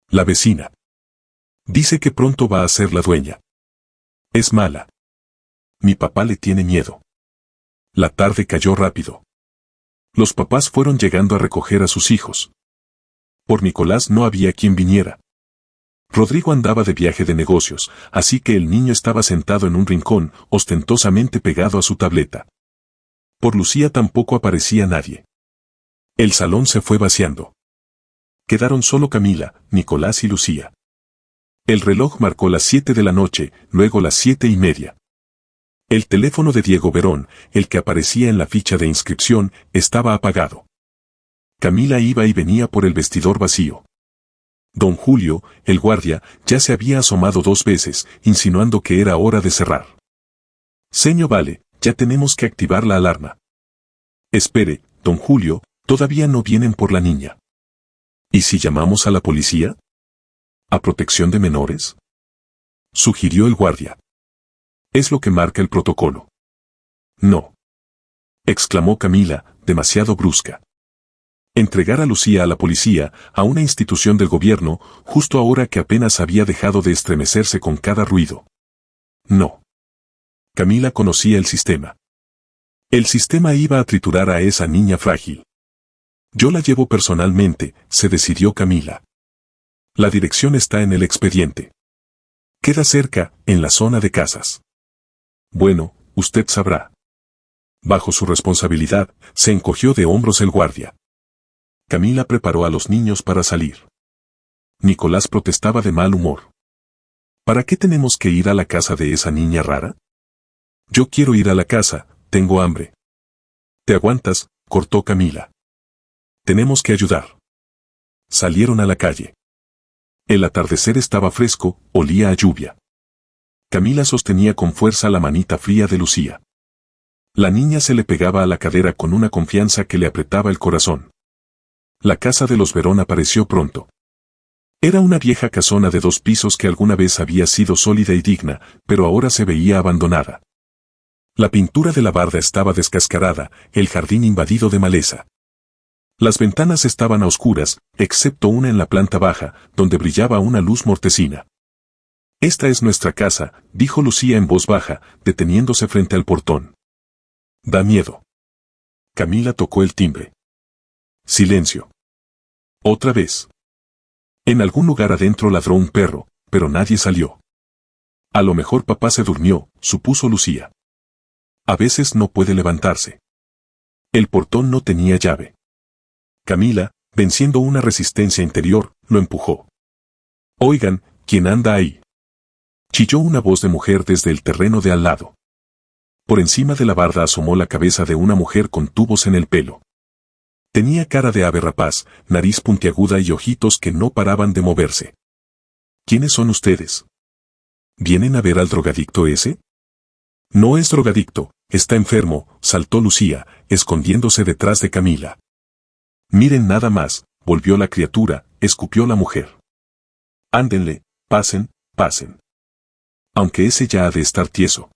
La vecina. Dice que pronto va a ser la dueña. Es mala. Mi papá le tiene miedo. La tarde cayó rápido. Los papás fueron llegando a recoger a sus hijos. Por Nicolás no había quien viniera. Rodrigo andaba de viaje de negocios, así que el niño estaba sentado en un rincón, ostentosamente pegado a su tableta. Por Lucía tampoco aparecía nadie. El salón se fue vaciando. Quedaron solo Camila, Nicolás y Lucía. El reloj marcó las 7 de la noche, luego las 7:30. El teléfono de Diego Verón, el que aparecía en la ficha de inscripción, estaba apagado. Camila iba y venía por el vestidor vacío. Don Julio, el guardia, ya se había asomado 2 veces, insinuando que era hora de cerrar. Señor Vale, ya tenemos que activar la alarma. Espere, don Julio, todavía no vienen por la niña. ¿Y si llamamos a la policía? ¿A protección de menores? Sugirió el guardia. Es lo que marca el protocolo. No. Exclamó Camila, demasiado brusca. Entregar a Lucía a la policía, a una institución del gobierno, justo ahora que apenas había dejado de estremecerse con cada ruido. No. Camila conocía el sistema. El sistema iba a triturar a esa niña frágil. Yo la llevo personalmente, se decidió Camila. La dirección está en el expediente. Queda cerca, en la zona de casas. Bueno, usted sabrá. Bajo su responsabilidad, se encogió de hombros el guardia. Camila preparó a los niños para salir. Nicolás protestaba de mal humor. ¿Para qué tenemos que ir a la casa de esa niña rara? Yo quiero ir a la casa, tengo hambre. ¿Te aguantas?, cortó Camila. Tenemos que ayudar. Salieron a la calle. El atardecer estaba fresco, olía a lluvia. Camila sostenía con fuerza la manita fría de Lucía. La niña se le pegaba a la cadera con una confianza que le apretaba el corazón. La casa de los Verón apareció pronto. Era una vieja casona de 2 pisos que alguna vez había sido sólida y digna, pero ahora se veía abandonada. La pintura de la barda estaba descascarada, el jardín invadido de maleza. Las ventanas estaban a oscuras, excepto una en la planta baja, donde brillaba una luz mortecina. Esta es nuestra casa, dijo Lucía en voz baja, deteniéndose frente al portón. Da miedo. Camila tocó el timbre. Silencio. Otra vez. En algún lugar adentro ladró un perro, pero nadie salió. A lo mejor papá se durmió, supuso Lucía. A veces no puede levantarse. El portón no tenía llave. Camila, venciendo una resistencia interior, lo empujó. Oigan, ¿quién anda ahí? Chilló una voz de mujer desde el terreno de al lado. Por encima de la barda asomó la cabeza de una mujer con tubos en el pelo. Tenía cara de ave rapaz, nariz puntiaguda y ojitos que no paraban de moverse. ¿Quiénes son ustedes? ¿Vienen a ver al drogadicto ese? No es drogadicto, está enfermo, saltó Lucía, escondiéndose detrás de Camila. Miren nada más, volvió la criatura, escupió la mujer. Ándenle, pasen, pasen. Aunque ese ya ha de estar tieso.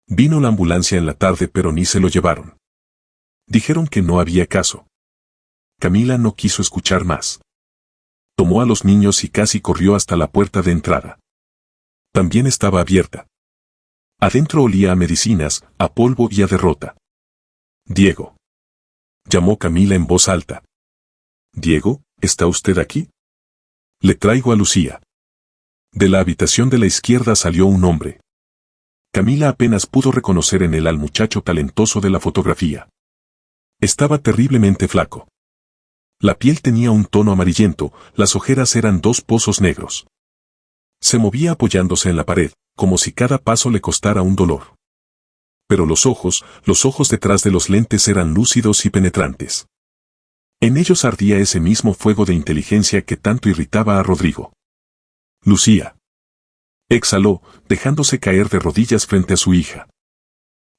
Vino la ambulancia en la tarde pero ni se lo llevaron. Dijeron que no había caso. Camila no quiso escuchar más. Tomó a los niños y casi corrió hasta la puerta de entrada. También estaba abierta. Adentro olía a medicinas, a polvo y a derrota. Diego. Llamó Camila en voz alta. Diego, ¿está usted aquí? Le traigo a Lucía. De la habitación de la izquierda salió un hombre. Camila apenas pudo reconocer en él al muchacho talentoso de la fotografía. Estaba terriblemente flaco. La piel tenía un tono amarillento, las ojeras eran dos pozos negros. Se movía apoyándose en la pared, como si cada paso le costara un dolor. Pero los ojos detrás de los lentes eran lúcidos y penetrantes. En ellos ardía ese mismo fuego de inteligencia que tanto irritaba a Rodrigo. Lucía. Exhaló, dejándose caer de rodillas frente a su hija.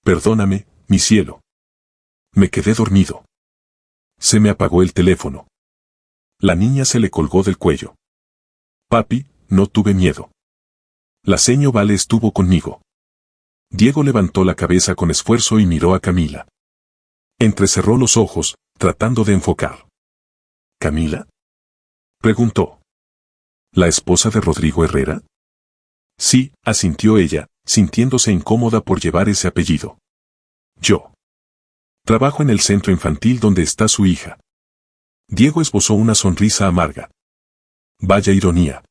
Perdóname, mi cielo. Me quedé dormido. Se me apagó el teléfono. La niña se le colgó del cuello. Papi, no tuve miedo. La seño Vale estuvo conmigo. Diego levantó la cabeza con esfuerzo y miró a Camila. Entrecerró los ojos, tratando de enfocar. ¿Camila? Preguntó. ¿La esposa de Rodrigo Herrera? Sí, asintió ella, sintiéndose incómoda por llevar ese apellido. Yo. Trabajo en el centro infantil donde está su hija. Diego esbozó una sonrisa amarga. Vaya ironía.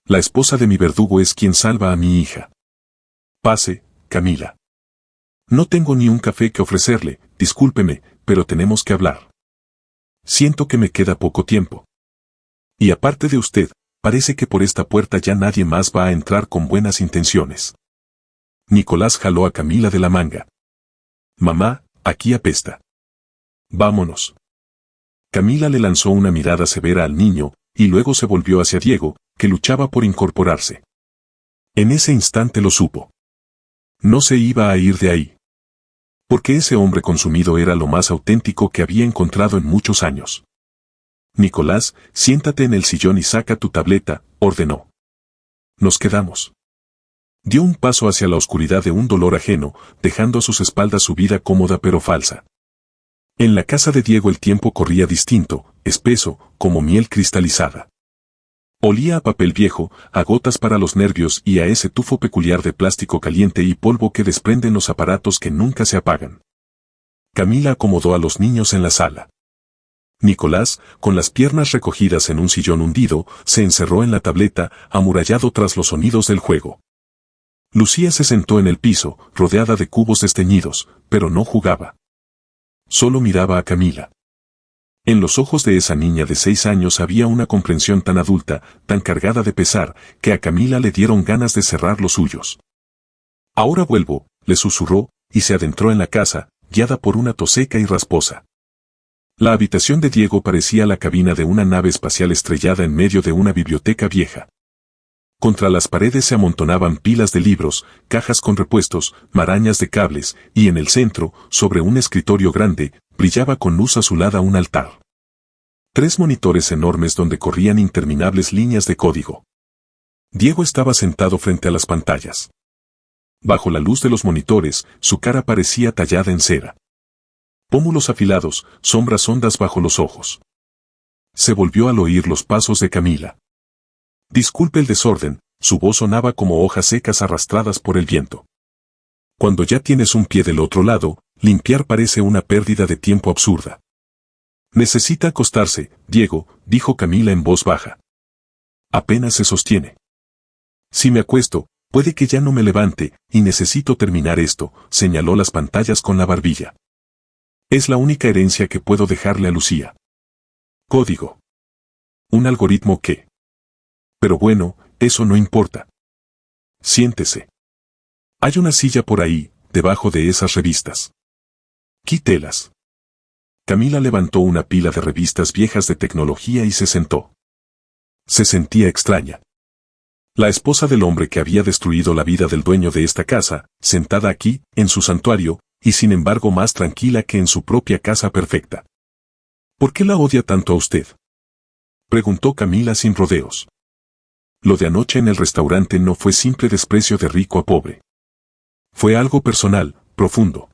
La esposa de mi verdugo es quien salva a mi hija. Pase, Camila. No tengo ni un café que ofrecerle, discúlpeme, pero tenemos que hablar. Siento que me queda poco tiempo. Y aparte de usted, parece que por esta puerta ya nadie más va a entrar con buenas intenciones. Nicolás jaló a Camila de la manga. Mamá, aquí apesta. Vámonos. Camila le lanzó una mirada severa al niño, y luego se volvió hacia Diego, que luchaba por incorporarse. En ese instante lo supo. No se iba a ir de ahí. Porque ese hombre consumido era lo más auténtico que había encontrado en muchos años. Nicolás, siéntate en el sillón y saca tu tableta, ordenó. Nos quedamos. Dio un paso hacia la oscuridad de un dolor ajeno, dejando a sus espaldas su vida cómoda pero falsa. En la casa de Diego el tiempo corría distinto, espeso, como miel cristalizada. Olía a papel viejo, a gotas para los nervios y a ese tufo peculiar de plástico caliente y polvo que desprenden los aparatos que nunca se apagan. Camila acomodó a los niños en la sala. Nicolás, con las piernas recogidas en un sillón hundido, se encerró en la tableta, amurallado tras los sonidos del juego. Lucía se sentó en el piso, rodeada de cubos desteñidos, pero no jugaba. Solo miraba a Camila. En los ojos de esa niña de 6 años había una comprensión tan adulta, tan cargada de pesar, que a Camila le dieron ganas de cerrar los suyos. Ahora vuelvo, le susurró, y se adentró en la casa, guiada por una tos seca y rasposa. La habitación de Diego parecía la cabina de una nave espacial estrellada en medio de una biblioteca vieja. Contra las paredes se amontonaban pilas de libros, cajas con repuestos, marañas de cables, y en el centro, sobre un escritorio grande, brillaba con luz azulada un altar. 3 monitores enormes donde corrían interminables líneas de código. Diego estaba sentado frente a las pantallas. Bajo la luz de los monitores, su cara parecía tallada en cera. Pómulos afilados, sombras hondas bajo los ojos. Se volvió al oír los pasos de Camila. Disculpe el desorden, su voz sonaba como hojas secas arrastradas por el viento. Cuando ya tienes un pie del otro lado, limpiar parece una pérdida de tiempo absurda. Necesita acostarse, Diego, dijo Camila en voz baja. Apenas se sostiene. Si me acuesto, puede que ya no me levante, y necesito terminar esto, señaló las pantallas con la barbilla. Es la única herencia que puedo dejarle a Lucía. Código. Un algoritmo que... Pero bueno, eso no importa. Siéntese. Hay una silla por ahí, debajo de esas revistas. Quítelas. Camila levantó una pila de revistas viejas de tecnología y se sentó. Se sentía extraña. La esposa del hombre que había destruido la vida del dueño de esta casa, sentada aquí, en su santuario, y sin embargo más tranquila que en su propia casa perfecta. ¿Por qué la odia tanto a usted? Preguntó Camila sin rodeos. Lo de anoche en el restaurante no fue simple desprecio de rico a pobre. Fue algo personal, profundo.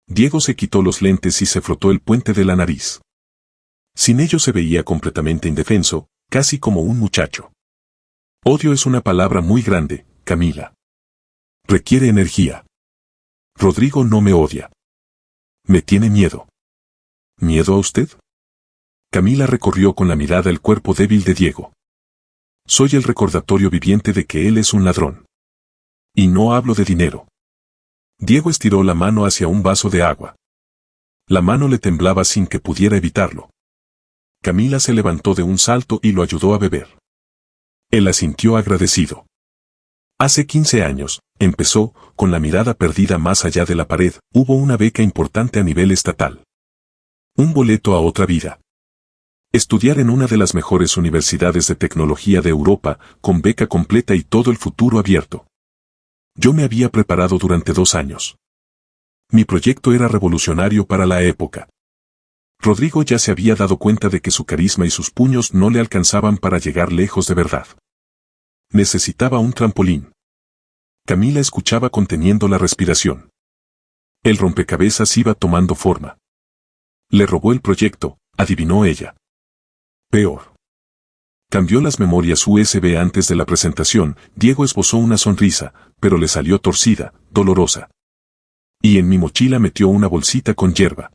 Diego se quitó los lentes y se frotó el puente de la nariz. Sin ello se veía completamente indefenso, casi como un muchacho. Odio es una palabra muy grande, Camila. Requiere energía. Rodrigo no me odia. Me tiene miedo. ¿Miedo a usted? Camila recorrió con la mirada el cuerpo débil de Diego. Soy el recordatorio viviente de que él es un ladrón. Y no hablo de dinero. Diego estiró la mano hacia un vaso de agua. La mano le temblaba sin que pudiera evitarlo. Camila se levantó de un salto y lo ayudó a beber. Él asintió agradecido. Hace 15 años, empezó, con la mirada perdida más allá de la pared, hubo una beca importante a nivel estatal. Un boleto a otra vida. Estudiar en una de las mejores universidades de tecnología de Europa, con beca completa y todo el futuro abierto. Yo me había preparado durante 2 años. Mi proyecto era revolucionario para la época. Rodrigo ya se había dado cuenta de que su carisma y sus puños no le alcanzaban para llegar lejos de verdad. Necesitaba un trampolín. Camila escuchaba conteniendo la respiración. El rompecabezas iba tomando forma. Le robó el proyecto, adivinó ella. Peor. Cambió las memorias USB antes de la presentación. Diego esbozó una sonrisa, pero le salió torcida, dolorosa. Y en mi mochila metió una bolsita con hierba.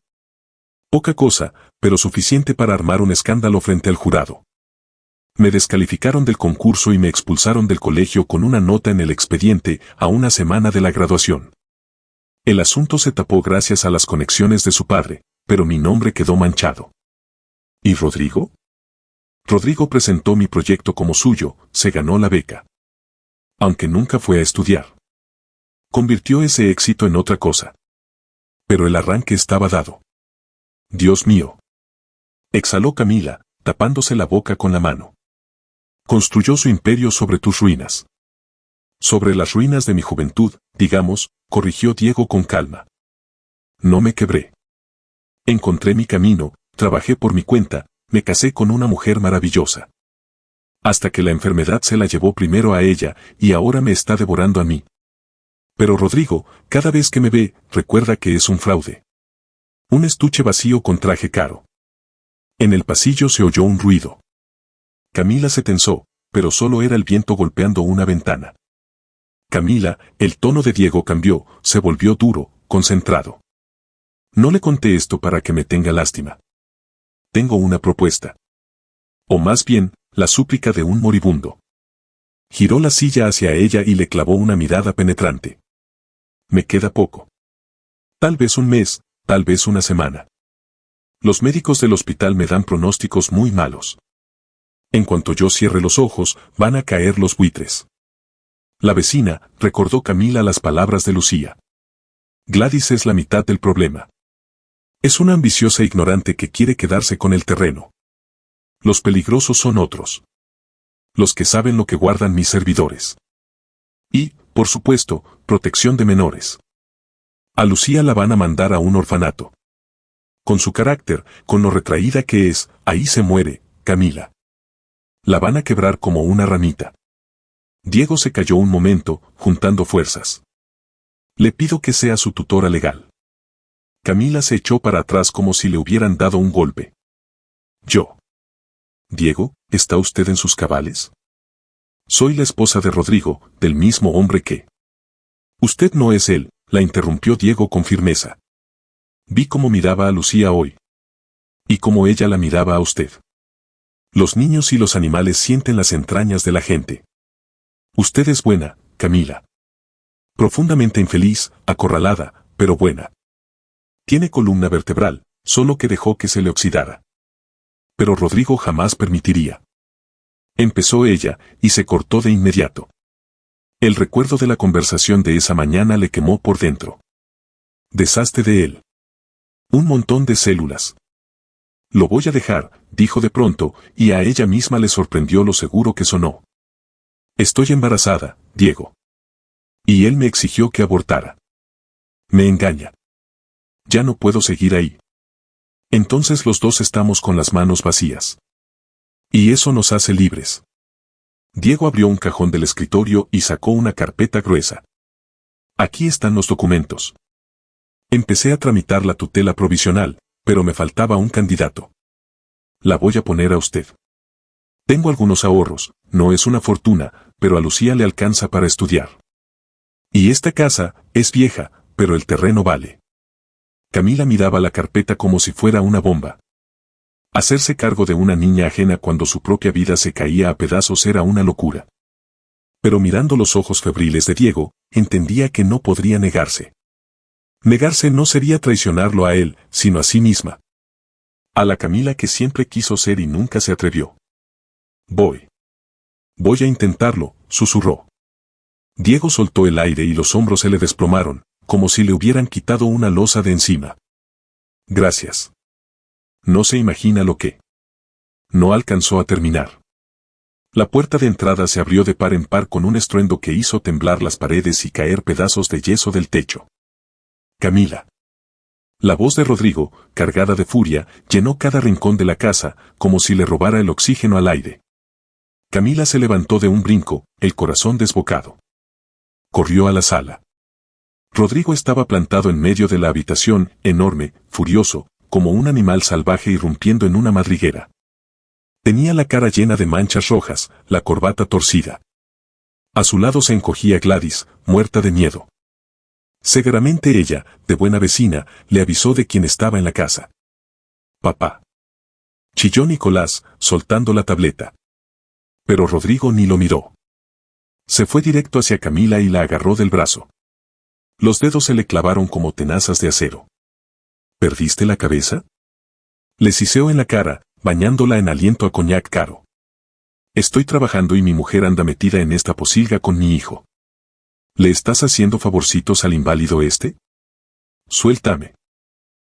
Poca cosa, pero suficiente para armar un escándalo frente al jurado. Me descalificaron del concurso y me expulsaron del colegio con una nota en el expediente a una semana de la graduación. El asunto se tapó gracias a las conexiones de su padre, pero mi nombre quedó manchado. ¿Y Rodrigo? Rodrigo presentó mi proyecto como suyo, se ganó la beca. Aunque nunca fue a estudiar. Convirtió ese éxito en otra cosa. Pero el arranque estaba dado. Dios mío. Exhaló Camila, tapándose la boca con la mano. Construyó su imperio sobre tus ruinas. Sobre las ruinas de mi juventud, digamos, corrigió Diego con calma. No me quebré. Encontré mi camino, trabajé por mi cuenta, me casé con una mujer maravillosa. Hasta que la enfermedad se la llevó primero a ella, y ahora me está devorando a mí. Pero Rodrigo, cada vez que me ve, recuerda que es un fraude. Un estuche vacío con traje caro. En el pasillo se oyó un ruido. Camila se tensó, pero solo era el viento golpeando una ventana. Camila, el tono de Diego cambió, se volvió duro, concentrado. No le conté esto para que me tenga lástima. Tengo una propuesta. O más bien, la súplica de un moribundo. Giró la silla hacia ella y le clavó una mirada penetrante. Me queda poco. Tal vez un mes, tal vez una semana. Los médicos del hospital me dan pronósticos muy malos. En cuanto yo cierre los ojos, van a caer los buitres. La vecina, recordó Camila las palabras de Lucía. Gladys es la mitad del problema. Es una ambiciosa ignorante que quiere quedarse con el terreno. Los peligrosos son otros. Los que saben lo que guardan mis servidores. Y, por supuesto, protección de menores. A Lucía la van a mandar a un orfanato. Con su carácter, con lo retraída que es, ahí se muere, Camila. La van a quebrar como una ramita. Diego se calló un momento, juntando fuerzas. Le pido que sea su tutora legal. Camila se echó para atrás como si le hubieran dado un golpe. Yo. Diego, ¿está usted en sus cabales? Soy la esposa de Rodrigo, del mismo hombre que... Usted no es él, la interrumpió Diego con firmeza. Vi cómo miraba a Lucía hoy. Y cómo ella la miraba a usted. Los niños y los animales sienten las entrañas de la gente. Usted es buena, Camila. Profundamente infeliz, acorralada, pero buena. Tiene columna vertebral, solo que dejó que se le oxidara. Pero Rodrigo jamás permitiría. Empezó ella, y se cortó de inmediato. El recuerdo de la conversación de esa mañana le quemó por dentro. Deshazte de él. Un montón de células. Lo voy a dejar, dijo de pronto, y a ella misma le sorprendió lo seguro que sonó. Estoy embarazada, Diego. Y él me exigió que abortara. Me engaña. Ya no puedo seguir ahí. Entonces los dos estamos con las manos vacías. Y eso nos hace libres. Diego abrió un cajón del escritorio y sacó una carpeta gruesa. Aquí están los documentos. Empecé a tramitar la tutela provisional, pero me faltaba un candidato. La voy a poner a usted. Tengo algunos ahorros, no es una fortuna, pero a Lucía le alcanza para estudiar. Y esta casa, es vieja, pero el terreno vale. Camila miraba la carpeta como si fuera una bomba. Hacerse cargo de una niña ajena cuando su propia vida se caía a pedazos era una locura. Pero mirando los ojos febriles de Diego, entendía que no podría negarse. Negarse no sería traicionarlo a él, sino a sí misma. A la Camila que siempre quiso ser y nunca se atrevió. Voy a intentarlo, susurró. Diego soltó el aire y los hombros se le desplomaron, como si le hubieran quitado una losa de encima. Gracias. No se imagina lo que. No alcanzó a terminar. La puerta de entrada se abrió de par en par con un estruendo que hizo temblar las paredes y caer pedazos de yeso del techo. Camila. La voz de Rodrigo, cargada de furia, llenó cada rincón de la casa, como si le robara el oxígeno al aire. Camila se levantó de un brinco, el corazón desbocado. Corrió a la sala. Rodrigo estaba plantado en medio de la habitación, enorme, furioso, como un animal salvaje irrumpiendo en una madriguera. Tenía la cara llena de manchas rojas, la corbata torcida. A su lado se encogía Gladys, muerta de miedo. Seguramente ella, de buena vecina, le avisó de quién estaba en la casa. Papá. Chilló Nicolás, soltando la tableta. Pero Rodrigo ni lo miró. Se fue directo hacia Camila y la agarró del brazo. Los dedos se le clavaron como tenazas de acero. ¿Perdiste la cabeza? Le siseó en la cara, bañándola en aliento a coñac caro. Estoy trabajando y mi mujer anda metida en esta posilga con mi hijo. ¿Le estás haciendo favorcitos al inválido este? Suéltame.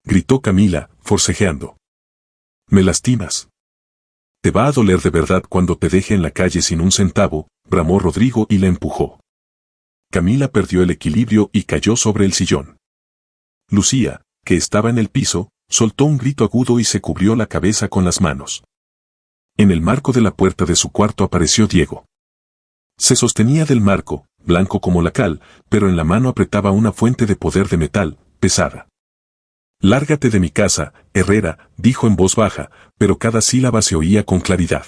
Gritó Camila, forcejeando. Me lastimas. Te va a doler de verdad cuando te deje en la calle sin un centavo, bramó Rodrigo y la empujó. Camila perdió el equilibrio y cayó sobre el sillón. Lucía, que estaba en el piso, soltó un grito agudo y se cubrió la cabeza con las manos. En el marco de la puerta de su cuarto apareció Diego. Se sostenía del marco, blanco como la cal, pero en la mano apretaba una fuente de poder de metal, pesada. Lárgate de mi casa, Herrera, dijo en voz baja, pero cada sílaba se oía con claridad.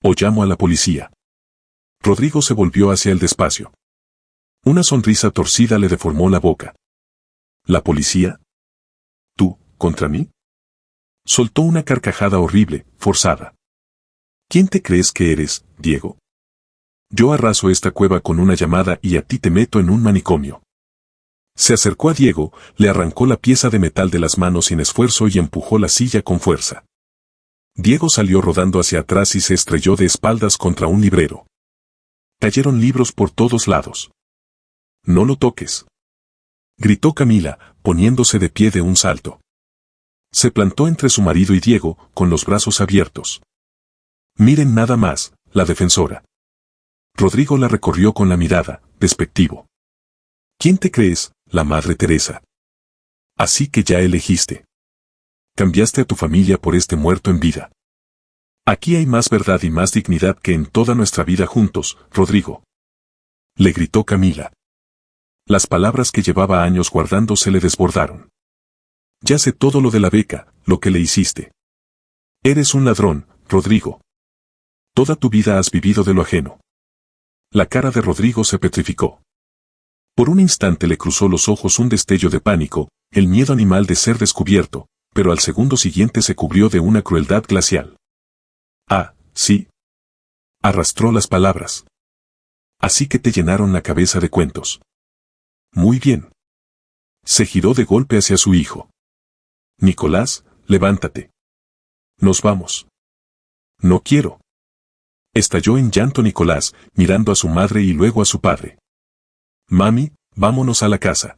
O llamo a la policía. Rodrigo se volvió hacia el despacio. Una sonrisa torcida le deformó la boca. ¿La policía? ¿Tú, contra mí? Soltó una carcajada horrible, forzada. ¿Quién te crees que eres, Diego? Yo arraso esta cueva con una llamada y a ti te meto en un manicomio. Se acercó a Diego, le arrancó la pieza de metal de las manos sin esfuerzo y empujó la silla con fuerza. Diego salió rodando hacia atrás y se estrelló de espaldas contra un librero. Cayeron libros por todos lados. No lo toques. Gritó Camila, poniéndose de pie de un salto. Se plantó entre su marido y Diego, con los brazos abiertos. Miren nada más, la defensora. Rodrigo la recorrió con la mirada, despectivo. ¿Quién te crees, la Madre Teresa? Así que ya elegiste. Cambiaste a tu familia por este muerto en vida. Aquí hay más verdad y más dignidad que en toda nuestra vida juntos, Rodrigo. Le gritó Camila. Las palabras que llevaba años guardando se le desbordaron. Ya sé todo lo de la beca, lo que le hiciste. Eres un ladrón, Rodrigo. Toda tu vida has vivido de lo ajeno. La cara de Rodrigo se petrificó. Por un instante le cruzó los ojos un destello de pánico, el miedo animal de ser descubierto, pero al segundo siguiente se cubrió de una crueldad glacial. Ah, sí. Arrastró las palabras. Así que te llenaron la cabeza de cuentos. Muy bien. Se giró de golpe hacia su hijo. Nicolás, levántate. Nos vamos. No quiero. Estalló en llanto Nicolás, mirando a su madre y luego a su padre. Mami, vámonos a la casa.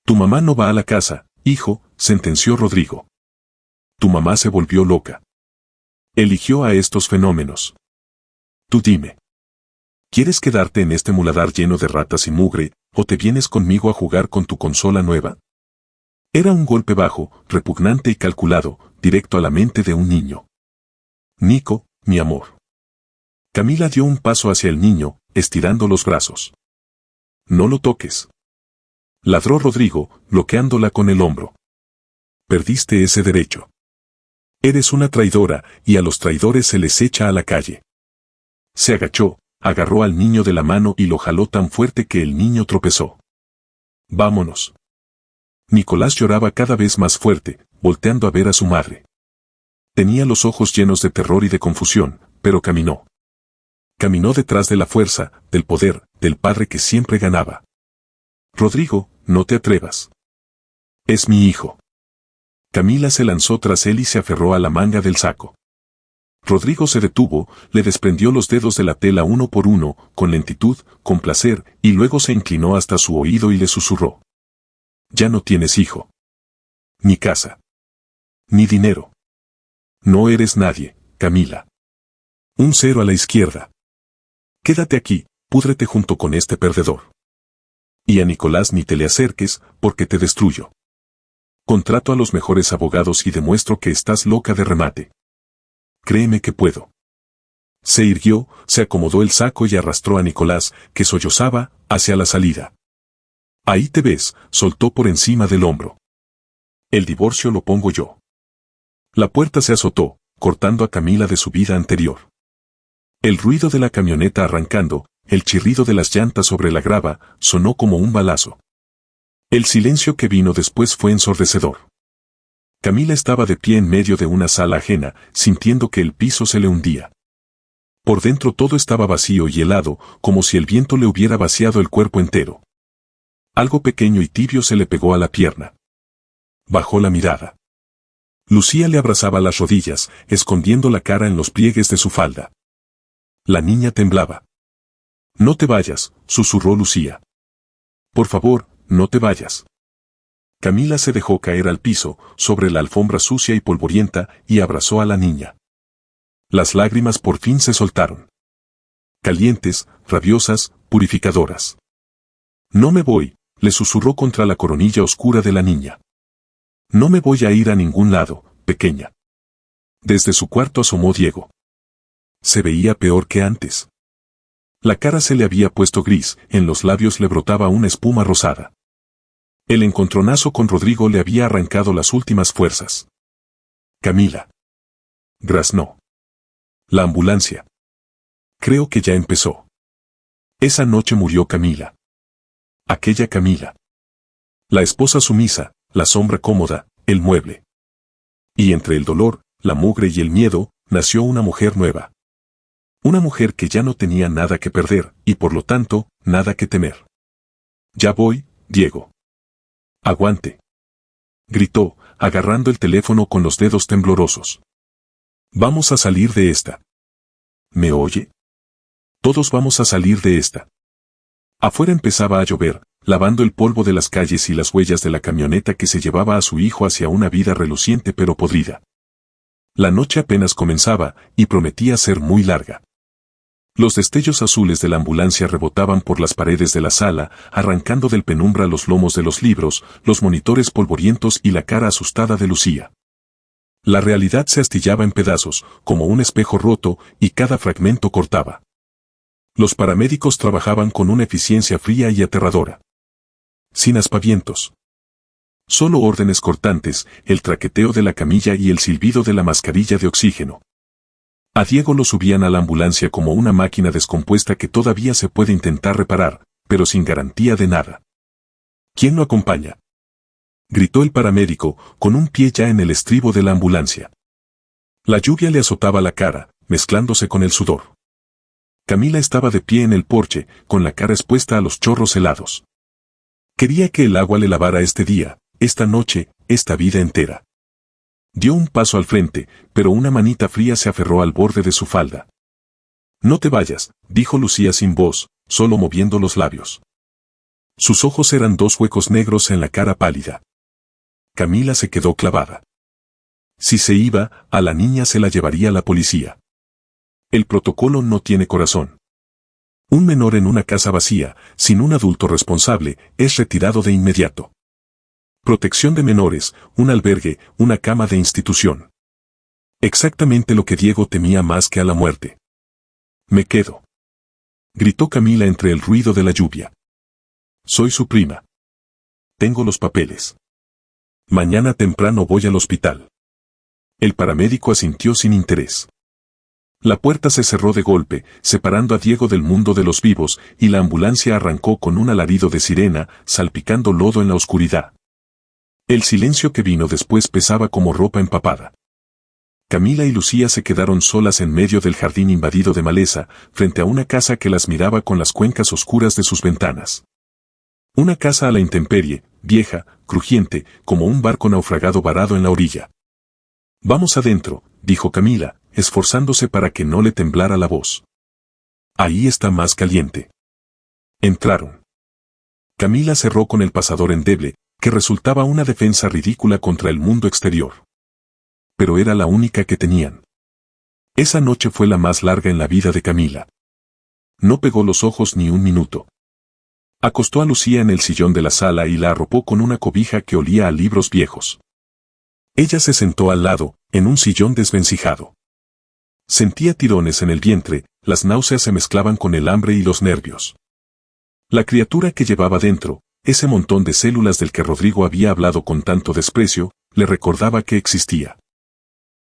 Tu mamá no va a la casa, hijo, sentenció Rodrigo. Tu mamá se volvió loca. Eligió a estos fenómenos. Tú dime. ¿Quieres quedarte en este muladar lleno de ratas y mugre, o te vienes conmigo a jugar con tu consola nueva? Era un golpe bajo, repugnante y calculado, directo a la mente de un niño. Nico, mi amor. Camila dio un paso hacia el niño, estirando los brazos. No lo toques. Ladró Rodrigo, bloqueándola con el hombro. Perdiste ese derecho. Eres una traidora, y a los traidores se les echa a la calle. Se agachó, agarró al niño de la mano y lo jaló tan fuerte que el niño tropezó. Vámonos. Nicolás lloraba cada vez más fuerte, volteando a ver a su madre. Tenía los ojos llenos de terror y de confusión, pero caminó. Caminó detrás de la fuerza, del poder, del padre que siempre ganaba. Rodrigo, no te atrevas. Es mi hijo. Camila se lanzó tras él y se aferró a la manga del saco. Rodrigo se detuvo, le desprendió los dedos de la tela uno por uno, con lentitud, con placer, y luego se inclinó hasta su oído y le susurró. Ya no tienes hijo. Ni casa. Ni dinero. No eres nadie, Camila. Un cero a la izquierda. Quédate aquí, púdrete junto con este perdedor. Y a Nicolás ni te le acerques, porque te destruyo. Contrato a los mejores abogados y demuestro que estás loca de remate. Créeme que puedo. Se irguió, se acomodó el saco y arrastró a Nicolás, que sollozaba, hacia la salida. Ahí te ves, soltó por encima del hombro. El divorcio lo pongo yo. La puerta se azotó, cortando a Camila de su vida anterior. El ruido de la camioneta arrancando, el chirrido de las llantas sobre la grava, sonó como un balazo. El silencio que vino después fue ensordecedor. Camila estaba de pie en medio de una sala ajena, sintiendo que el piso se le hundía. Por dentro todo estaba vacío y helado, como si el viento le hubiera vaciado el cuerpo entero. Algo pequeño y tibio se le pegó a la pierna. Bajó la mirada. Lucía le abrazaba las rodillas, escondiendo la cara en los pliegues de su falda. La niña temblaba. No te vayas, susurró Lucía. Por favor, no te vayas. Camila se dejó caer al piso, sobre la alfombra sucia y polvorienta, y abrazó a la niña. Las lágrimas por fin se soltaron. Calientes, rabiosas, purificadoras. No me voy, le susurró contra la coronilla oscura de la niña. No me voy a ir a ningún lado, pequeña. Desde su cuarto asomó Diego. Se veía peor que antes. La cara se le había puesto gris, en los labios le brotaba una espuma rosada. El encontronazo con Rodrigo le había arrancado las últimas fuerzas. Camila. Graznó. La ambulancia. Creo que ya empezó. Esa noche murió Camila. Aquella Camila. La esposa sumisa, la sombra cómoda, el mueble. Y entre el dolor, la mugre y el miedo, nació una mujer nueva. Una mujer que ya no tenía nada que perder, y por lo tanto, nada que temer. Ya voy, Diego. Aguante. Gritó, agarrando el teléfono con los dedos temblorosos. Vamos a salir de esta. ¿Me oye? Todos vamos a salir de esta. Afuera empezaba a llover, lavando el polvo de las calles y las huellas de la camioneta que se llevaba a su hijo hacia una vida reluciente pero podrida. La noche apenas comenzaba, y prometía ser muy larga. Los destellos azules de la ambulancia rebotaban por las paredes de la sala, arrancando del penumbra los lomos de los libros, los monitores polvorientos y la cara asustada de Lucía. La realidad se astillaba en pedazos, como un espejo roto, y cada fragmento cortaba. Los paramédicos trabajaban con una eficiencia fría y aterradora. Sin aspavientos. Solo órdenes cortantes, el traqueteo de la camilla y el silbido de la mascarilla de oxígeno. A Diego lo subían a la ambulancia como una máquina descompuesta que todavía se puede intentar reparar, pero sin garantía de nada. ¿Quién lo acompaña?, gritó el paramédico, con un pie ya en el estribo de la ambulancia. La lluvia le azotaba la cara, mezclándose con el sudor. Camila estaba de pie en el porche, con la cara expuesta a los chorros helados. Quería que el agua le lavara este día, esta noche, esta vida entera. Dio un paso al frente, pero una manita fría se aferró al borde de su falda. No te vayas, dijo Lucía sin voz, solo moviendo los labios. Sus ojos eran dos huecos negros en la cara pálida. Camila se quedó clavada. Si se iba, a la niña se la llevaría la policía. El protocolo no tiene corazón. Un menor en una casa vacía, sin un adulto responsable, es retirado de inmediato. Protección de menores, un albergue, una cama de institución. Exactamente lo que Diego temía más que a la muerte. Me quedo. Gritó Camila entre el ruido de la lluvia. Soy su prima. Tengo los papeles. Mañana temprano voy al hospital. El paramédico asintió sin interés. La puerta se cerró de golpe, separando a Diego del mundo de los vivos, y la ambulancia arrancó con un alarido de sirena, salpicando lodo en la oscuridad. El silencio que vino después pesaba como ropa empapada. Camila y Lucía se quedaron solas en medio del jardín invadido de maleza, frente a una casa que las miraba con las cuencas oscuras de sus ventanas. Una casa a la intemperie, vieja, crujiente, como un barco naufragado varado en la orilla. «Vamos adentro», dijo Camila, esforzándose para que no le temblara la voz. «Ahí está más caliente». Entraron. Camila cerró con el pasador endeble, que resultaba una defensa ridícula contra el mundo exterior. Pero era la única que tenían. Esa noche fue la más larga en la vida de Camila. No pegó los ojos ni un minuto. Acostó a Lucía en el sillón de la sala y la arropó con una cobija que olía a libros viejos. Ella se sentó al lado, en un sillón desvencijado. Sentía tirones en el vientre, las náuseas se mezclaban con el hambre y los nervios. La criatura que llevaba dentro, ese montón de células del que Rodrigo había hablado con tanto desprecio, le recordaba que existía.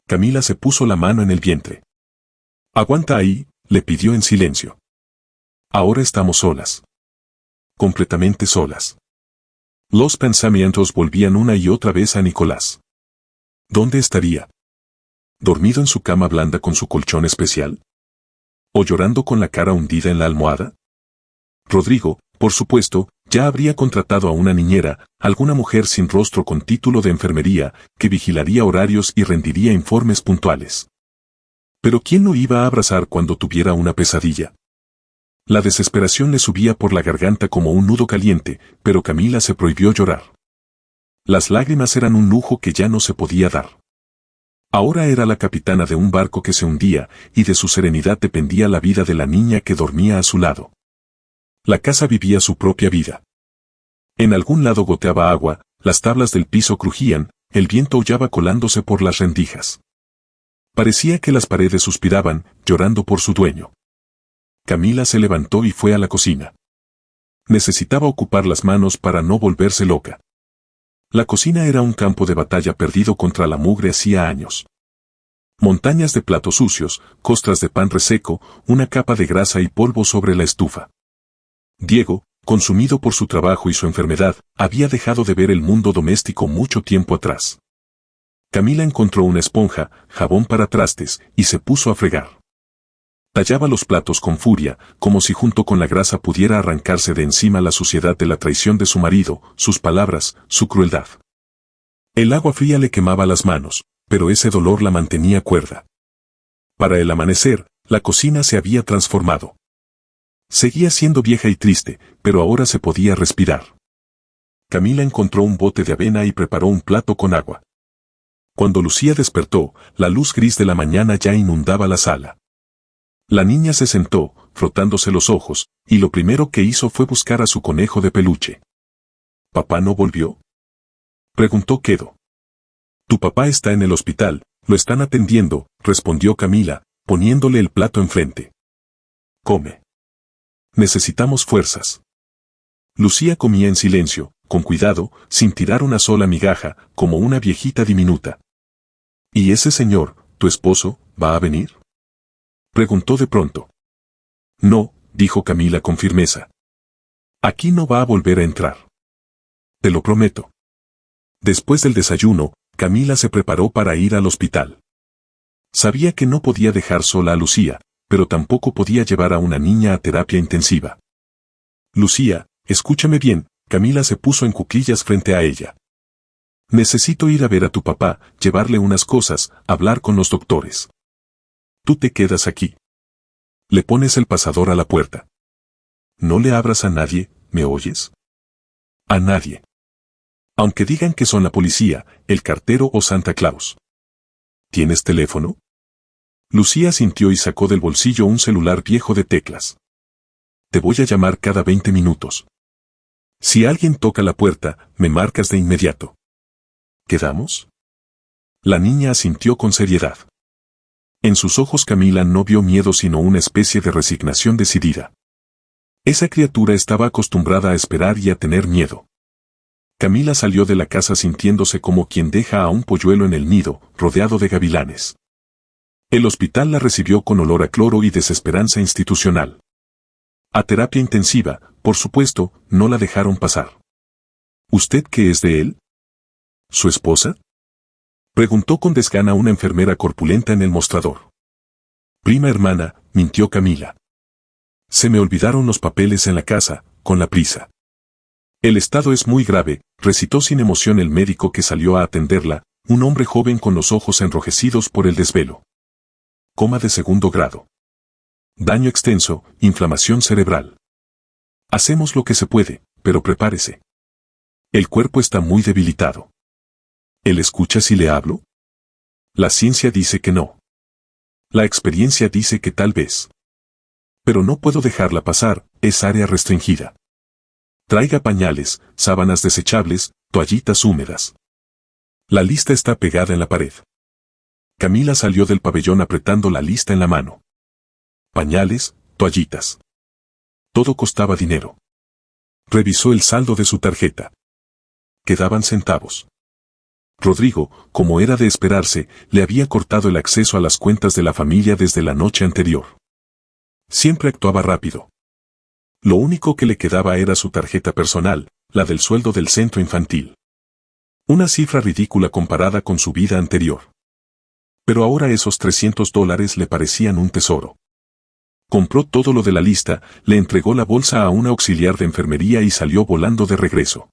Camila se puso la mano en el vientre. «Aguanta ahí», le pidió en silencio. «Ahora estamos solas. Completamente solas». Los pensamientos volvían una y otra vez a Nicolás. ¿Dónde estaría? ¿Dormido en su cama blanda con su colchón especial? ¿O llorando con la cara hundida en la almohada? Rodrigo, por supuesto, ya habría contratado a una niñera, alguna mujer sin rostro con título de enfermería, que vigilaría horarios y rendiría informes puntuales. Pero ¿quién lo iba a abrazar cuando tuviera una pesadilla? La desesperación le subía por la garganta como un nudo caliente, pero Camila se prohibió llorar. Las lágrimas eran un lujo que ya no se podía dar. Ahora era la capitana de un barco que se hundía, y de su serenidad dependía la vida de la niña que dormía a su lado. La casa vivía su propia vida. En algún lado goteaba agua, las tablas del piso crujían, el viento aullaba colándose por las rendijas. Parecía que las paredes suspiraban, llorando por su dueño. Camila se levantó y fue a la cocina. Necesitaba ocupar las manos para no volverse loca. La cocina era un campo de batalla perdido contra la mugre hacía años. Montañas de platos sucios, costras de pan reseco, una capa de grasa y polvo sobre la estufa. Diego, consumido por su trabajo y su enfermedad, había dejado de ver el mundo doméstico mucho tiempo atrás. Camila encontró una esponja, jabón para trastes, y se puso a fregar. Tallaba los platos con furia, como si junto con la grasa pudiera arrancarse de encima la suciedad de la traición de su marido, sus palabras, su crueldad. El agua fría le quemaba las manos, pero ese dolor la mantenía cuerda. Para el amanecer, la cocina se había transformado. Seguía siendo vieja y triste, pero ahora se podía respirar. Camila encontró un bote de avena y preparó un plato con agua. Cuando Lucía despertó, la luz gris de la mañana ya inundaba la sala. La niña se sentó, frotándose los ojos, y lo primero que hizo fue buscar a su conejo de peluche. ¿Papá no volvió?, preguntó Quedo. Tu papá está en el hospital, lo están atendiendo, respondió Camila, poniéndole el plato enfrente. Come. Necesitamos fuerzas. Lucía comía en silencio, con cuidado, sin tirar una sola migaja, como una viejita diminuta. ¿Y ese señor, tu esposo, va a venir?, preguntó de pronto. No, dijo Camila con firmeza. Aquí no va a volver a entrar. Te lo prometo. Después del desayuno, Camila se preparó para ir al hospital. Sabía que no podía dejar sola a Lucía, pero tampoco podía llevar a una niña a terapia intensiva. Lucía, escúchame bien, Camila se puso en cuclillas frente a ella. Necesito ir a ver a tu papá, llevarle unas cosas, hablar con los doctores. Tú te quedas aquí. Le pones el pasador a la puerta. No le abras a nadie, ¿me oyes? A nadie. Aunque digan que son la policía, el cartero o Santa Claus. ¿Tienes teléfono? Lucía sintió y sacó del bolsillo un celular viejo de teclas. Te voy a llamar cada 20 minutos. Si alguien toca la puerta, me marcas de inmediato. ¿Quedamos? La niña asintió con seriedad. En sus ojos Camila no vio miedo sino una especie de resignación decidida. Esa criatura estaba acostumbrada a esperar y a tener miedo. Camila salió de la casa sintiéndose como quien deja a un polluelo en el nido, rodeado de gavilanes. El hospital la recibió con olor a cloro y desesperanza institucional. A terapia intensiva, por supuesto, no la dejaron pasar. ¿Usted qué es de él? ¿Su esposa? Preguntó con desgana una enfermera corpulenta en el mostrador. Prima hermana, mintió Camila. Se me olvidaron los papeles en la casa, con la prisa. El estado es muy grave, recitó sin emoción el médico que salió a atenderla, un hombre joven con los ojos enrojecidos por el desvelo. Coma de segundo grado. Daño extenso, inflamación cerebral. Hacemos lo que se puede, pero prepárese. El cuerpo está muy debilitado. ¿Él escucha si le hablo? La ciencia dice que no. La experiencia dice que tal vez. Pero no puedo dejarla pasar, es área restringida. Traiga pañales, sábanas desechables, toallitas húmedas. La lista está pegada en la pared. Camila salió del pabellón apretando la lista en la mano. Pañales, toallitas. Todo costaba dinero. Revisó el saldo de su tarjeta. Quedaban centavos. Rodrigo, como era de esperarse, le había cortado el acceso a las cuentas de la familia desde la noche anterior. Siempre actuaba rápido. Lo único que le quedaba era su tarjeta personal, la del sueldo del centro infantil. Una cifra ridícula comparada con su vida anterior. Pero ahora esos $300 le parecían un tesoro. Compró todo lo de la lista, le entregó la bolsa a una auxiliar de enfermería y salió volando de regreso.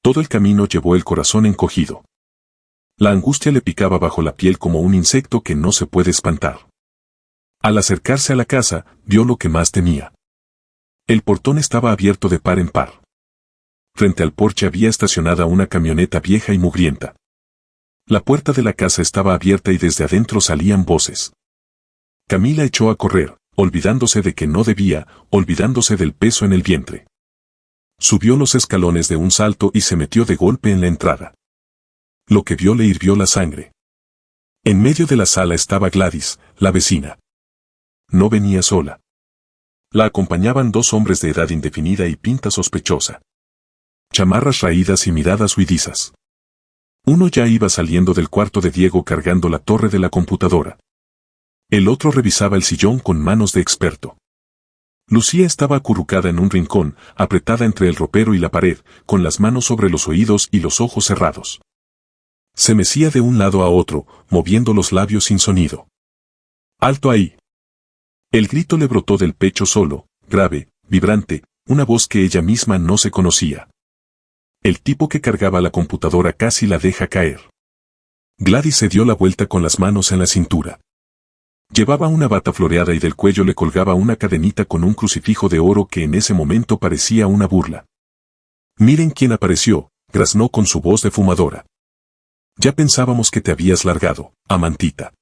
Todo el camino llevó el corazón encogido. La angustia le picaba bajo la piel como un insecto que no se puede espantar. Al acercarse a la casa, vio lo que más temía. El portón estaba abierto de par en par. Frente al porche había estacionada una camioneta vieja y mugrienta. La puerta de la casa estaba abierta y desde adentro salían voces. Camila echó a correr, olvidándose de que no debía, olvidándose del peso en el vientre. Subió los escalones de un salto y se metió de golpe en la entrada. Lo que vio le hirvió la sangre. En medio de la sala estaba Gladys, la vecina. No venía sola. La acompañaban dos hombres de edad indefinida y pinta sospechosa. Chamarras raídas y miradas huidizas. Uno ya iba saliendo del cuarto de Diego cargando la torre de la computadora. El otro revisaba el sillón con manos de experto. Lucía estaba acurrucada en un rincón, apretada entre el ropero y la pared, con las manos sobre los oídos y los ojos cerrados. Se mecía de un lado a otro, moviendo los labios sin sonido. ¡Alto ahí! El grito le brotó del pecho solo, grave, vibrante, una voz que ella misma no se conocía. El tipo que cargaba la computadora casi la deja caer. Gladys se dio la vuelta con las manos en la cintura. Llevaba una bata floreada y del cuello le colgaba una cadenita con un crucifijo de oro que en ese momento parecía una burla. Miren quién apareció, graznó con su voz de fumadora. Ya pensábamos que te habías largado, amantita.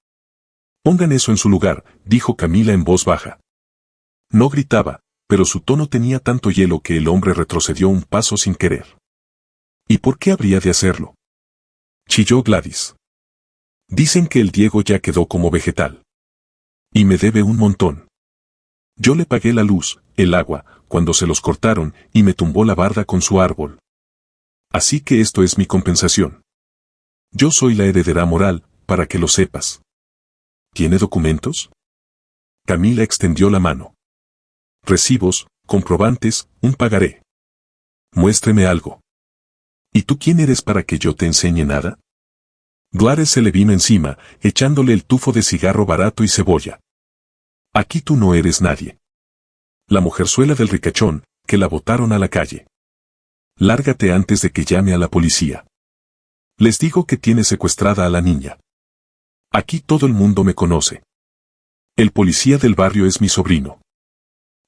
Pongan eso en su lugar, dijo Camila en voz baja. No gritaba, pero su tono tenía tanto hielo que el hombre retrocedió un paso sin querer. ¿Y por qué habría de hacerlo? Chilló Gladys. Dicen que el Diego ya quedó como vegetal. Y me debe un montón. Yo le pagué la luz, el agua, cuando se los cortaron, y me tumbó la barda con su árbol. Así que esto es mi compensación. Yo soy la heredera moral, para que lo sepas. ¿Tiene documentos? Camila extendió la mano. Recibos, comprobantes, un pagaré. Muéstreme algo. ¿Y tú quién eres para que yo te enseñe nada? Gladys se le vino encima, echándole el tufo de cigarro barato y cebolla. Aquí tú no eres nadie. La mujerzuela del ricachón, que la botaron a la calle. Lárgate antes de que llame a la policía. Les digo que tiene secuestrada a la niña. Aquí todo el mundo me conoce. El policía del barrio es mi sobrino.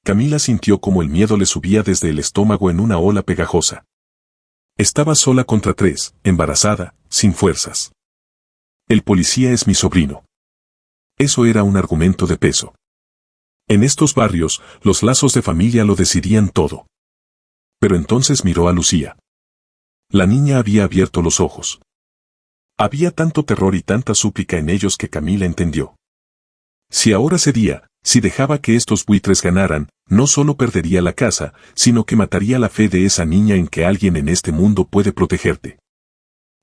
Camila sintió como el miedo le subía desde el estómago en una ola pegajosa. Estaba sola contra tres, embarazada, sin fuerzas. El policía es mi sobrino. Eso era un argumento de peso. En estos barrios, los lazos de familia lo decidían todo. Pero entonces miró a Lucía. La niña había abierto los ojos. Había tanto terror y tanta súplica en ellos que Camila entendió. Si ahora cedía, si dejaba que estos buitres ganaran, no solo perdería la casa, sino que mataría la fe de esa niña en que alguien en este mundo puede protegerte.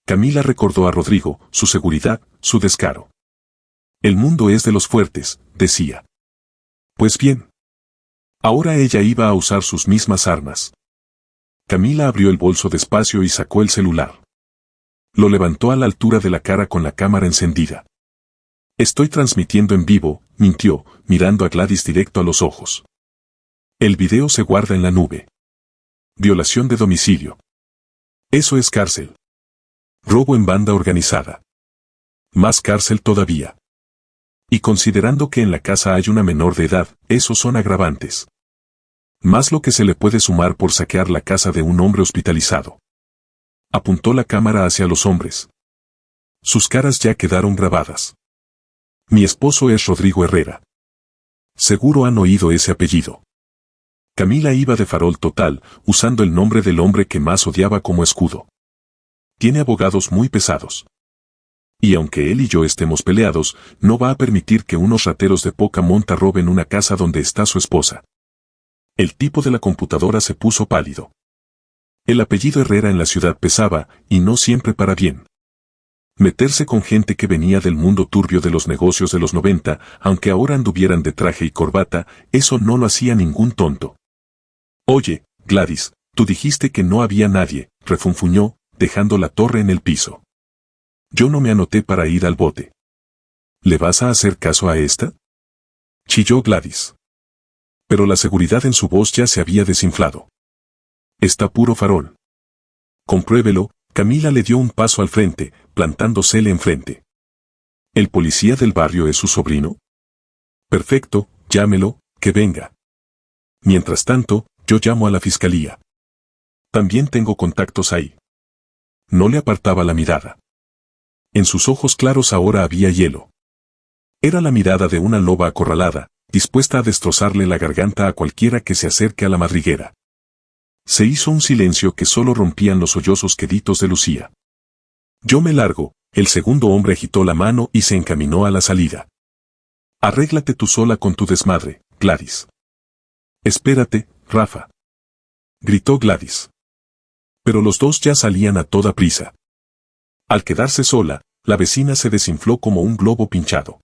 Camila recordó a Rodrigo, su seguridad, su descaro. El mundo es de los fuertes, decía. Pues bien. Ahora ella iba a usar sus mismas armas. Camila abrió el bolso despacio y sacó el celular. Lo levantó a la altura de la cara con la cámara encendida. Estoy transmitiendo en vivo, mintió, mirando a Gladys directo a los ojos. El video se guarda en la nube. Violación de domicilio. Eso es cárcel. Robo en banda organizada. Más cárcel todavía. Y considerando que en la casa hay una menor de edad, esos son agravantes. Más lo que se le puede sumar por saquear la casa de un hombre hospitalizado. Apuntó la cámara hacia los hombres. Sus caras ya quedaron grabadas. Mi esposo es Rodrigo Herrera. Seguro han oído ese apellido. Camila iba de farol total, usando el nombre del hombre que más odiaba como escudo. Tiene abogados muy pesados. Y aunque él y yo estemos peleados, no va a permitir que unos rateros de poca monta roben una casa donde está su esposa. El tipo de la computadora se puso pálido. El apellido Herrera en la ciudad pesaba, y no siempre para bien. Meterse con gente que venía del mundo turbio de los negocios de los 90, aunque ahora anduvieran de traje y corbata, eso no lo hacía ningún tonto. Oye, Gladys, tú dijiste que no había nadie, refunfuñó, dejando la torre en el piso. Yo no me anoté para ir al bote. ¿Le vas a hacer caso a esta? Chilló Gladys. Pero la seguridad en su voz ya se había desinflado. Está puro farol. Compruébelo. Camila le dio un paso al frente, plantándosele enfrente. ¿El policía del barrio es su sobrino? Perfecto, llámelo, que venga. Mientras tanto, yo llamo a la fiscalía. También tengo contactos ahí. No le apartaba la mirada. En sus ojos claros ahora había hielo. Era la mirada de una loba acorralada, dispuesta a destrozarle la garganta a cualquiera que se acerque a la madriguera. Se hizo un silencio que solo rompían los sollozos queditos de Lucía. Yo me largo, el segundo hombre agitó la mano y se encaminó a la salida. Arréglate tú sola con tu desmadre, Gladys. Espérate, Rafa. Gritó Gladys. Pero los dos ya salían a toda prisa. Al quedarse sola, la vecina se desinfló como un globo pinchado.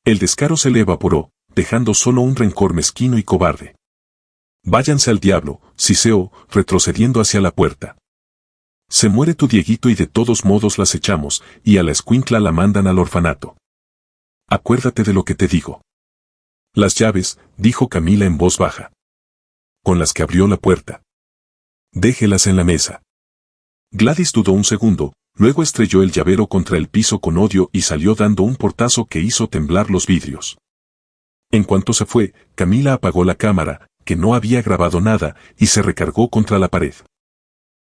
El descaro se le evaporó, dejando solo un rencor mezquino y cobarde. Váyanse al diablo, siseó, retrocediendo hacia la puerta. Se muere tu Dieguito y de todos modos las echamos, y a la escuincla la mandan al orfanato. Acuérdate de lo que te digo. Las llaves, dijo Camila en voz baja. Con las que abrió la puerta. Déjelas en la mesa. Gladys dudó un segundo, luego estrelló el llavero contra el piso con odio y salió dando un portazo que hizo temblar los vidrios. En cuanto se fue, Camila apagó la cámara, que no había grabado nada, y se recargó contra la pared.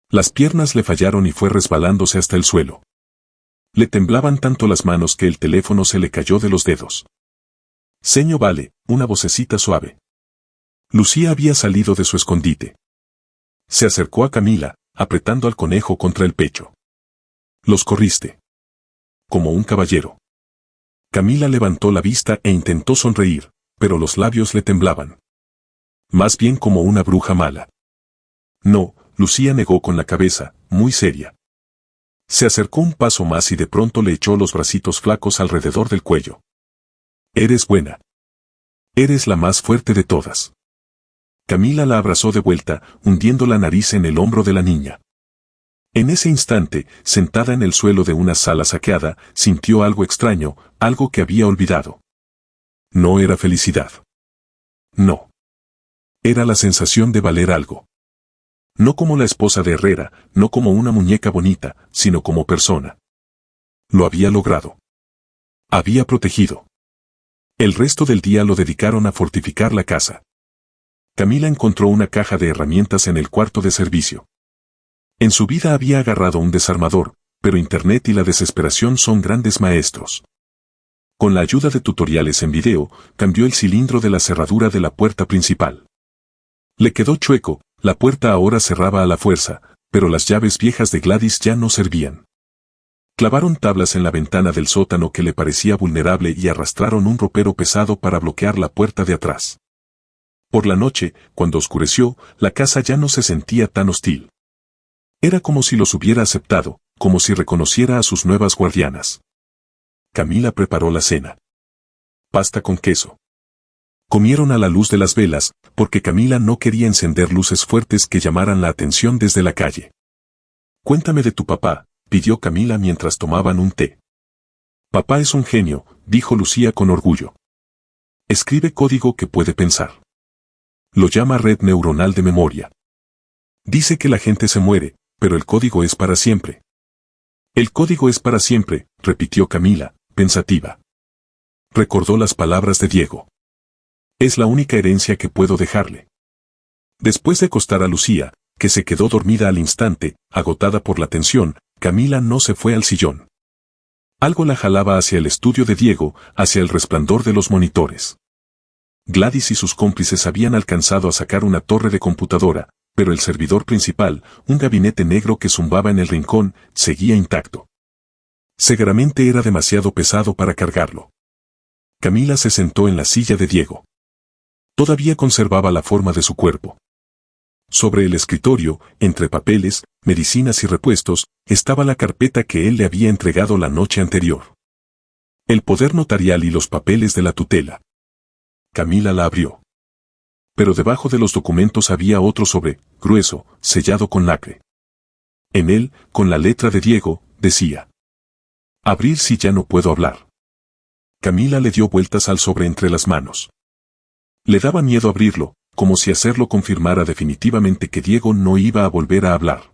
Las piernas le fallaron y fue resbalándose hasta el suelo. Le temblaban tanto las manos que el teléfono se le cayó de los dedos. Seño vale, una vocecita suave. Lucía había salido de su escondite. Se acercó a Camila, apretando al conejo contra el pecho. Los corriste. Como un caballero. Camila levantó la vista e intentó sonreír, pero los labios le temblaban. Más bien como una bruja mala. No, Lucía negó con la cabeza, muy seria. Se acercó un paso más y de pronto le echó los bracitos flacos alrededor del cuello. Eres buena. Eres la más fuerte de todas. Camila la abrazó de vuelta, hundiendo la nariz en el hombro de la niña. En ese instante, sentada en el suelo de una sala saqueada, sintió algo extraño, algo que había olvidado. No era felicidad. No. Era la sensación de valer algo. No como la esposa de Herrera, no como una muñeca bonita, sino como persona. Lo había logrado. Había protegido. El resto del día lo dedicaron a fortificar la casa. Camila encontró una caja de herramientas en el cuarto de servicio. En su vida había agarrado un desarmador, pero Internet y la desesperación son grandes maestros. Con la ayuda de tutoriales en video, cambió el cilindro de la cerradura de la puerta principal. Le quedó chueco, la puerta ahora cerraba a la fuerza, pero las llaves viejas de Gladys ya no servían. Clavaron tablas en la ventana del sótano que le parecía vulnerable y arrastraron un ropero pesado para bloquear la puerta de atrás. Por la noche, cuando oscureció, la casa ya no se sentía tan hostil. Era como si los hubiera aceptado, como si reconociera a sus nuevas guardianas. Camila preparó la cena. Pasta con queso. Comieron a la luz de las velas, porque Camila no quería encender luces fuertes que llamaran la atención desde la calle. Cuéntame de tu papá, pidió Camila mientras tomaban un té. Papá es un genio, dijo Lucía con orgullo. Escribe código que puede pensar. Lo llama red neuronal de memoria. Dice que la gente se muere, pero el código es para siempre. El código es para siempre, repitió Camila, pensativa. Recordó las palabras de Diego. Es la única herencia que puedo dejarle. Después de acostar a Lucía, que se quedó dormida al instante, agotada por la tensión, Camila no se fue al sillón. Algo la jalaba hacia el estudio de Diego, hacia el resplandor de los monitores. Gladys y sus cómplices habían alcanzado a sacar una torre de computadora, pero el servidor principal, un gabinete negro que zumbaba en el rincón, seguía intacto. Seguramente era demasiado pesado para cargarlo. Camila se sentó en la silla de Diego. Todavía conservaba la forma de su cuerpo. Sobre el escritorio, entre papeles, medicinas y repuestos, estaba la carpeta que él le había entregado la noche anterior. El poder notarial y los papeles de la tutela. Camila la abrió. Pero debajo de los documentos había otro sobre, grueso, sellado con lacre. En él, con la letra de Diego, decía: abrir si ya no puedo hablar. Camila le dio vueltas al sobre entre las manos. Le daba miedo abrirlo, como si hacerlo confirmara definitivamente que Diego no iba a volver a hablar.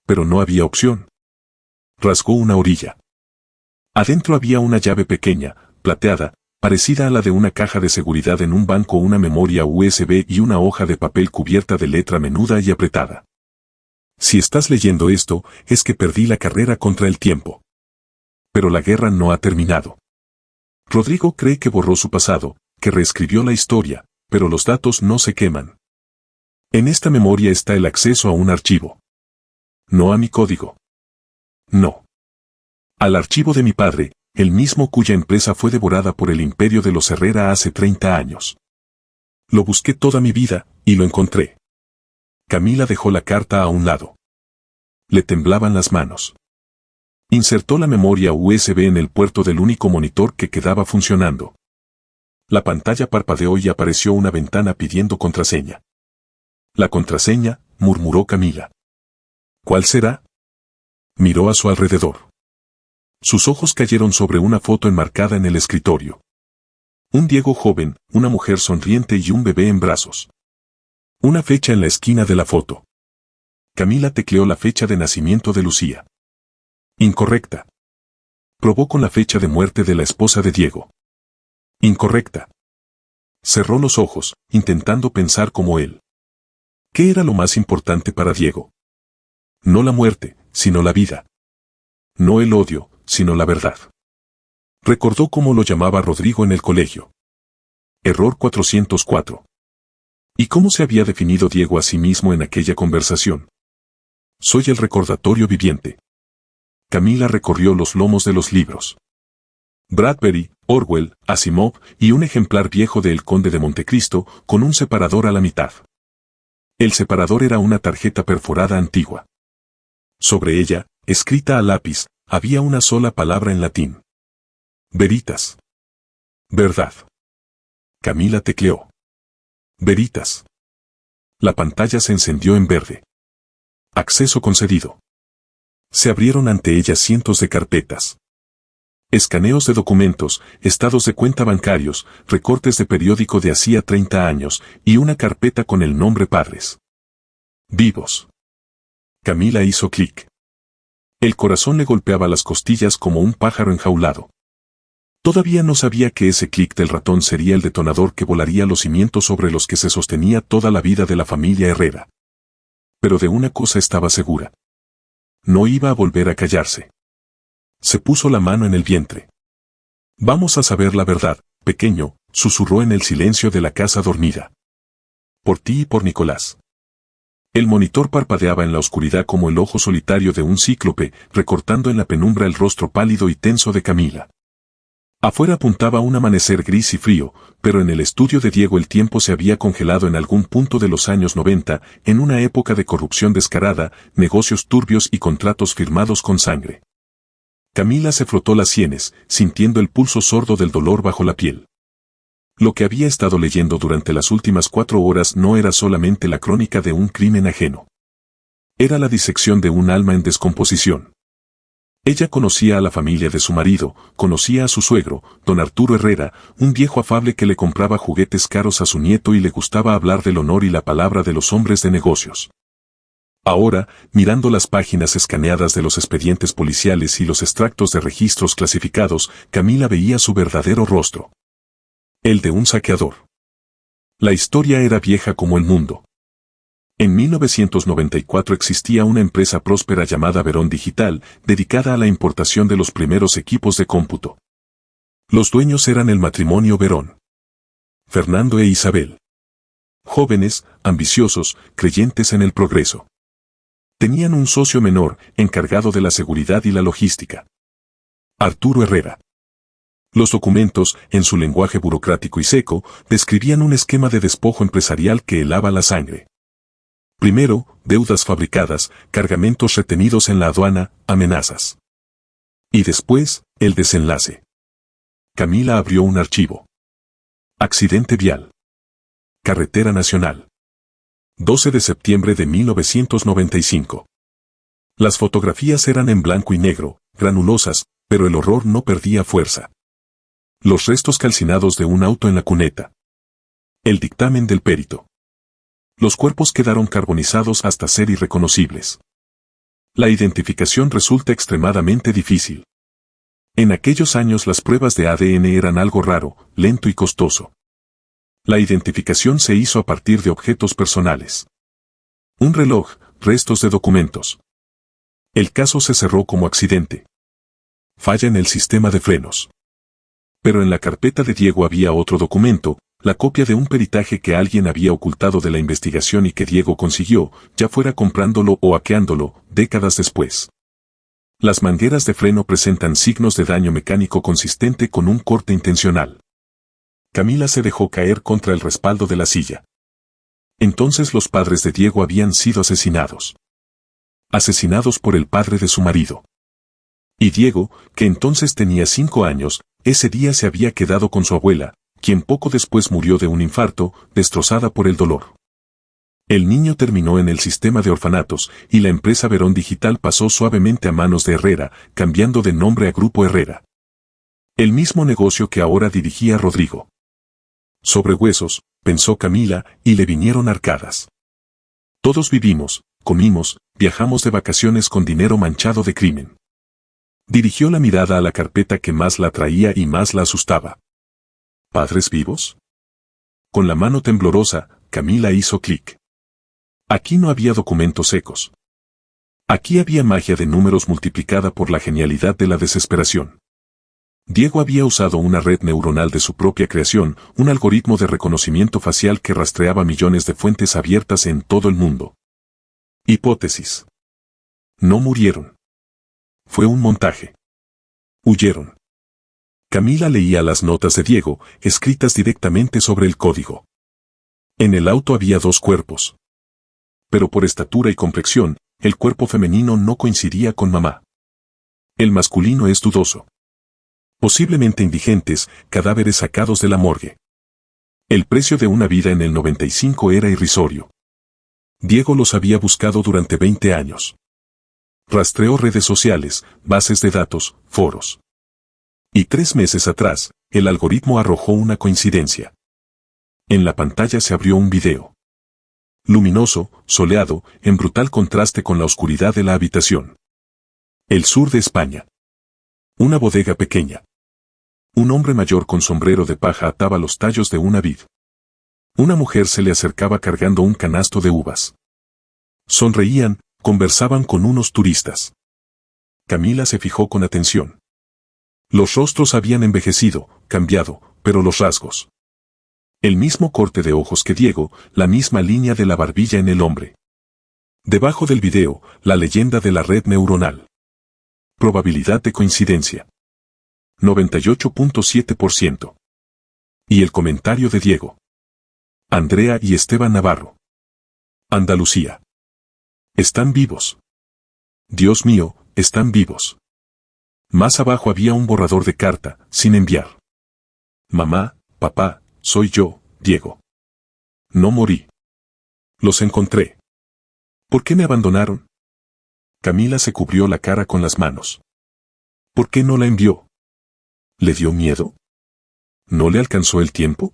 Pero no había opción. Rasgó una orilla. Adentro había una llave pequeña, plateada, parecida a la de una caja de seguridad en un banco, una memoria USB y una hoja de papel cubierta de letra menuda y apretada. Si estás leyendo esto, es que perdí la carrera contra el tiempo. Pero la guerra no ha terminado. Rodrigo cree que borró su pasado, que reescribió la historia, pero los datos no se queman. En esta memoria está el acceso a un archivo. No a mi código. No. Al archivo de mi padre, el mismo cuya empresa fue devorada por el imperio de los Herrera hace 30 años. Lo busqué toda mi vida, y lo encontré. Camila dejó la carta a un lado. Le temblaban las manos. Insertó la memoria USB en el puerto del único monitor que quedaba funcionando. La pantalla parpadeó y apareció una ventana pidiendo contraseña. La contraseña, murmuró Camila. ¿Cuál será? Miró a su alrededor. Sus ojos cayeron sobre una foto enmarcada en el escritorio. Un Diego joven, una mujer sonriente y un bebé en brazos. Una fecha en la esquina de la foto. Camila tecleó la fecha de nacimiento de Lucía. Incorrecta. Probó con la fecha de muerte de la esposa de Diego. Incorrecta. Cerró los ojos, intentando pensar como él. ¿Qué era lo más importante para Diego? No la muerte, sino la vida. No el odio, sino la verdad. Recordó cómo lo llamaba Rodrigo en el colegio. Error 404. ¿Y cómo se había definido Diego a sí mismo en aquella conversación? Soy el recordatorio viviente. Camila recorrió los lomos de los libros. Bradbury, Orwell, Asimov y un ejemplar viejo de El Conde de Montecristo, con un separador a la mitad. El separador era una tarjeta perforada antigua. Sobre ella, escrita a lápiz, había una sola palabra en latín. Veritas. Verdad. Camila tecleó. Veritas. La pantalla se encendió en verde. Acceso concedido. Se abrieron ante ella cientos de carpetas. Escaneos de documentos, estados de cuenta bancarios, recortes de periódico de hacía 30 años, y una carpeta con el nombre Padres Vivos. Camila hizo clic. El corazón le golpeaba las costillas como un pájaro enjaulado. Todavía no sabía que ese clic del ratón sería el detonador que volaría los cimientos sobre los que se sostenía toda la vida de la familia Herrera. Pero de una cosa estaba segura. No iba a volver a callarse. Se puso la mano en el vientre. Vamos a saber la verdad, pequeño, susurró en el silencio de la casa dormida. Por ti y por Nicolás. El monitor parpadeaba en la oscuridad como el ojo solitario de un cíclope, recortando en la penumbra el rostro pálido y tenso de Camila. Afuera apuntaba un amanecer gris y frío, pero en el estudio de Diego el tiempo se había congelado en algún punto de los años 90, en una época de corrupción descarada, negocios turbios y contratos firmados con sangre. Camila se frotó las sienes, sintiendo el pulso sordo del dolor bajo la piel. Lo que había estado leyendo durante las últimas 4 horas no era solamente la crónica de un crimen ajeno. Era la disección de un alma en descomposición. Ella conocía a la familia de su marido, conocía a su suegro, don Arturo Herrera, un viejo afable que le compraba juguetes caros a su nieto y le gustaba hablar del honor y la palabra de los hombres de negocios. Ahora, mirando las páginas escaneadas de los expedientes policiales y los extractos de registros clasificados, Camila veía su verdadero rostro. El de un saqueador. La historia era vieja como el mundo. En 1994 existía una empresa próspera llamada Verón Digital, dedicada a la importación de los primeros equipos de cómputo. Los dueños eran el matrimonio Verón. Fernando e Isabel. Jóvenes, ambiciosos, creyentes en el progreso. Tenían un socio menor, encargado de la seguridad y la logística. Arturo Herrera. Los documentos, en su lenguaje burocrático y seco, describían un esquema de despojo empresarial que helaba la sangre. Primero, deudas fabricadas, cargamentos retenidos en la aduana, amenazas. Y después, el desenlace. Camila abrió un archivo. Accidente vial. Carretera Nacional. 12 de septiembre de 1995. Las fotografías eran en blanco y negro, granulosas, pero el horror no perdía fuerza. Los restos calcinados de un auto en la cuneta. El dictamen del perito. Los cuerpos quedaron carbonizados hasta ser irreconocibles. La identificación resulta extremadamente difícil. En aquellos años las pruebas de ADN eran algo raro, lento y costoso. La identificación se hizo a partir de objetos personales. Un reloj, restos de documentos. El caso se cerró como accidente. Falla en el sistema de frenos. Pero en la carpeta de Diego había otro documento, la copia de un peritaje que alguien había ocultado de la investigación y que Diego consiguió, ya fuera comprándolo o hackeándolo, décadas después. Las mangueras de freno presentan signos de daño mecánico consistente con un corte intencional. Camila se dejó caer contra el respaldo de la silla. Entonces los padres de Diego habían sido asesinados. Asesinados por el padre de su marido. Y Diego, que entonces tenía 5 años, ese día se había quedado con su abuela, quien poco después murió de un infarto, destrozada por el dolor. El niño terminó en el sistema de orfanatos, y la empresa Verón Digital pasó suavemente a manos de Herrera, cambiando de nombre a Grupo Herrera. El mismo negocio que ahora dirigía Rodrigo. Sobre huesos, pensó Camila, y le vinieron arcadas. Todos vivimos, comimos, viajamos de vacaciones con dinero manchado de crimen. Dirigió la mirada a la carpeta que más la atraía y más la asustaba. ¿Padres vivos? Con la mano temblorosa, Camila hizo clic. Aquí no había documentos secos. Aquí había magia de números multiplicada por la genialidad de la desesperación. Diego había usado una red neuronal de su propia creación, un algoritmo de reconocimiento facial que rastreaba millones de fuentes abiertas en todo el mundo. Hipótesis. No murieron. Fue un montaje. Huyeron. Camila leía las notas de Diego, escritas directamente sobre el código. En el auto había 2 cuerpos. Pero por estatura y complexión, el cuerpo femenino no coincidía con mamá. El masculino es dudoso. Posiblemente indigentes, cadáveres sacados de la morgue. El precio de una vida en el 95 era irrisorio. Diego los había buscado durante 20 años. Rastreó redes sociales, bases de datos, foros. Y 3 meses atrás, el algoritmo arrojó una coincidencia. En la pantalla se abrió un video. Luminoso, soleado, en brutal contraste con la oscuridad de la habitación. El sur de España. Una bodega pequeña. Un hombre mayor con sombrero de paja ataba los tallos de una vid. Una mujer se le acercaba cargando un canasto de uvas. Sonreían, conversaban con unos turistas. Camila se fijó con atención. Los rostros habían envejecido, cambiado, pero los rasgos. El mismo corte de ojos que Diego, la misma línea de la barbilla en el hombre. Debajo del video, la leyenda de la red neuronal. Probabilidad de coincidencia. 98.7%. Y el comentario de Diego. Andrea y Esteban Navarro. Andalucía. Están vivos. Dios mío, están vivos. Más abajo había un borrador de carta, sin enviar. Mamá, papá, soy yo, Diego. No morí. Los encontré. ¿Por qué me abandonaron? Camila se cubrió la cara con las manos. ¿Por qué no la envió? ¿Le dio miedo? ¿No le alcanzó el tiempo?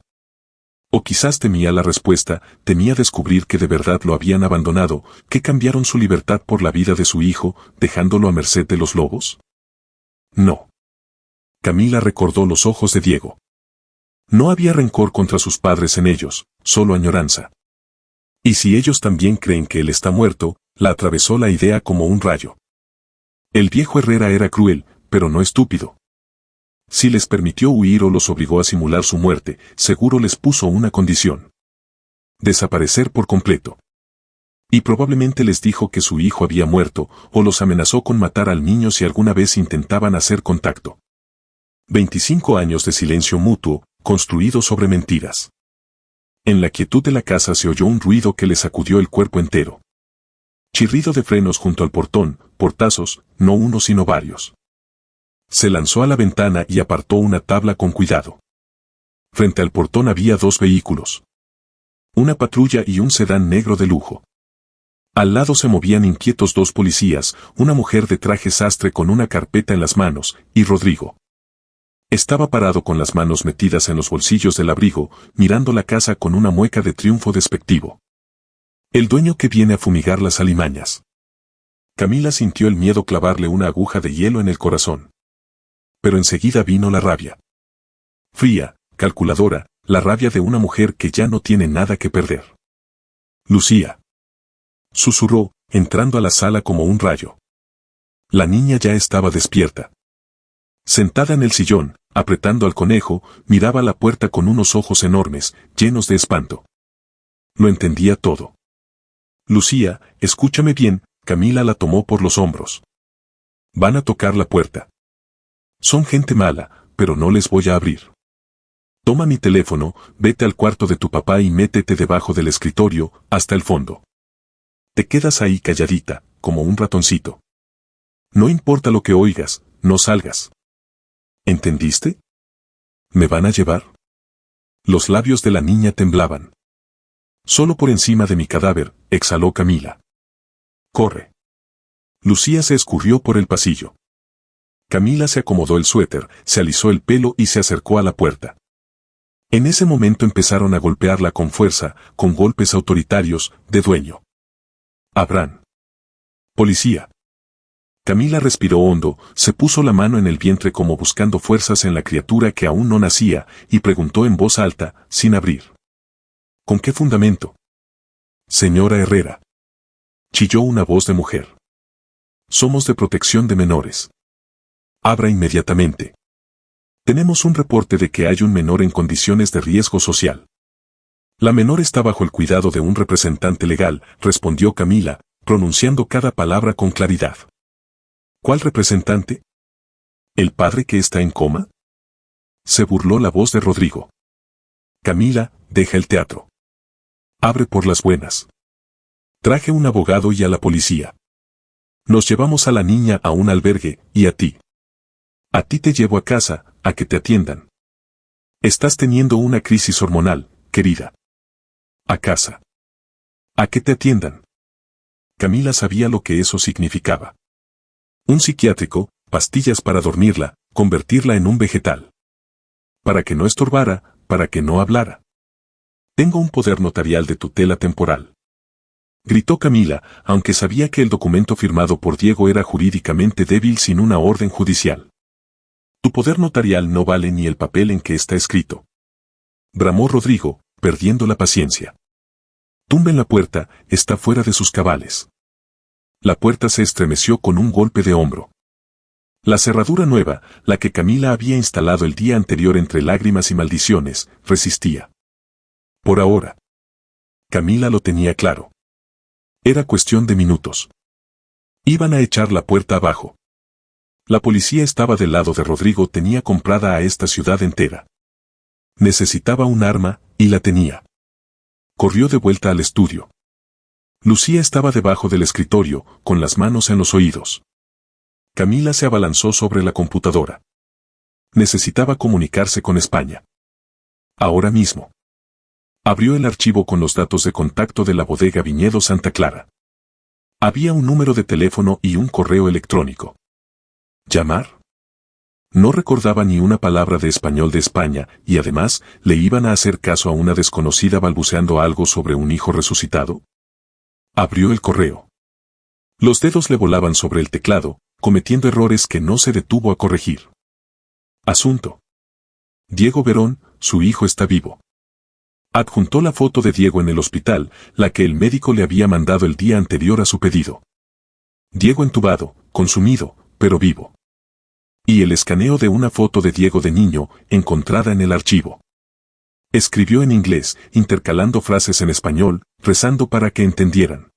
O quizás temía la respuesta, temía descubrir que de verdad lo habían abandonado, que cambiaron su libertad por la vida de su hijo, dejándolo a merced de los lobos. No. Camila recordó los ojos de Diego. No había rencor contra sus padres en ellos, solo añoranza. Y si ellos también creen que él está muerto, la atravesó la idea como un rayo. El viejo Herrera era cruel, pero no estúpido. Si les permitió huir o los obligó a simular su muerte, seguro les puso una condición. Desaparecer por completo. Y probablemente les dijo que su hijo había muerto, o los amenazó con matar al niño si alguna vez intentaban hacer contacto. 25 años de silencio mutuo, construido sobre mentiras. En la quietud de la casa se oyó un ruido que le sacudió el cuerpo entero. Chirrido de frenos junto al portón, portazos, no uno sino varios. Se lanzó a la ventana y apartó una tabla con cuidado. Frente al portón había dos vehículos. Una patrulla y un sedán negro de lujo. Al lado se movían inquietos dos policías, una mujer de traje sastre con una carpeta en las manos, y Rodrigo. Estaba parado con las manos metidas en los bolsillos del abrigo, mirando la casa con una mueca de triunfo despectivo. El dueño que viene a fumigar las alimañas. Camila sintió el miedo clavarle una aguja de hielo en el corazón. Pero enseguida vino la rabia. Fría, calculadora, la rabia de una mujer que ya no tiene nada que perder. Lucía. Susurró, entrando a la sala como un rayo. La niña ya estaba despierta. Sentada en el sillón, apretando al conejo, miraba la puerta con unos ojos enormes, llenos de espanto. Lo entendía todo. Lucía, escúchame bien, Camila la tomó por los hombros. Van a tocar la puerta. Son gente mala, pero no les voy a abrir. Toma mi teléfono, vete al cuarto de tu papá y métete debajo del escritorio, hasta el fondo. Te quedas ahí calladita, como un ratoncito. No importa lo que oigas, no salgas. ¿Entendiste? ¿Me van a llevar? Los labios de la niña temblaban. Solo por encima de mi cadáver, exhaló Camila. Corre. Lucía se escurrió por el pasillo. Camila se acomodó el suéter, se alisó el pelo y se acercó a la puerta. En ese momento empezaron a golpearla con fuerza, con golpes autoritarios, de dueño. Abran. Policía. Camila respiró hondo, se puso la mano en el vientre como buscando fuerzas en la criatura que aún no nacía, y preguntó en voz alta, sin abrir. ¿Con qué fundamento? Señora Herrera. Chilló una voz de mujer. Somos de protección de menores. Abra inmediatamente. Tenemos un reporte de que hay un menor en condiciones de riesgo social. La menor está bajo el cuidado de un representante legal, respondió Camila, pronunciando cada palabra con claridad. ¿Cuál representante? ¿El padre que está en coma? Se burló la voz de Rodrigo. Camila, deja el teatro. Abre por las buenas. Traje un abogado y a la policía. Nos llevamos a la niña a un albergue, y a ti. A ti te llevo a casa, a que te atiendan. Estás teniendo una crisis hormonal, querida. A casa. A que te atiendan. Camila sabía lo que eso significaba. Un psiquiátrico, pastillas para dormirla, convertirla en un vegetal. Para que no estorbara, para que no hablara. Tengo un poder notarial de tutela temporal. Gritó Camila, aunque sabía que el documento firmado por Diego era jurídicamente débil sin una orden judicial. Tu poder notarial no vale ni el papel en que está escrito. Bramó Rodrigo, perdiendo la paciencia. Tumben la puerta, está fuera de sus cabales. La puerta se estremeció con un golpe de hombro. La cerradura nueva, la que Camila había instalado el día anterior entre lágrimas y maldiciones, resistía. Por ahora. Camila lo tenía claro. Era cuestión de minutos. Iban a echar la puerta abajo. La policía estaba del lado de Rodrigo, tenía comprada a esta ciudad entera. Necesitaba un arma, y la tenía. Corrió de vuelta al estudio. Lucía estaba debajo del escritorio, con las manos en los oídos. Camila se abalanzó sobre la computadora. Necesitaba comunicarse con España. Ahora mismo. Abrió el archivo con los datos de contacto de la bodega Viñedo Santa Clara. Había un número de teléfono y un correo electrónico. ¿Llamar? No recordaba ni una palabra de español de España, y además, ¿le iban a hacer caso a una desconocida balbuceando algo sobre un hijo resucitado? Abrió el correo. Los dedos le volaban sobre el teclado, cometiendo errores que no se detuvo a corregir. Asunto. Diego Verón, su hijo está vivo. Adjuntó la foto de Diego en el hospital, la que el médico le había mandado el día anterior a su pedido. Diego entubado, consumido, pero vivo. Y el escaneo de una foto de Diego de niño, encontrada en el archivo. Escribió en inglés, intercalando frases en español, rezando para que entendieran.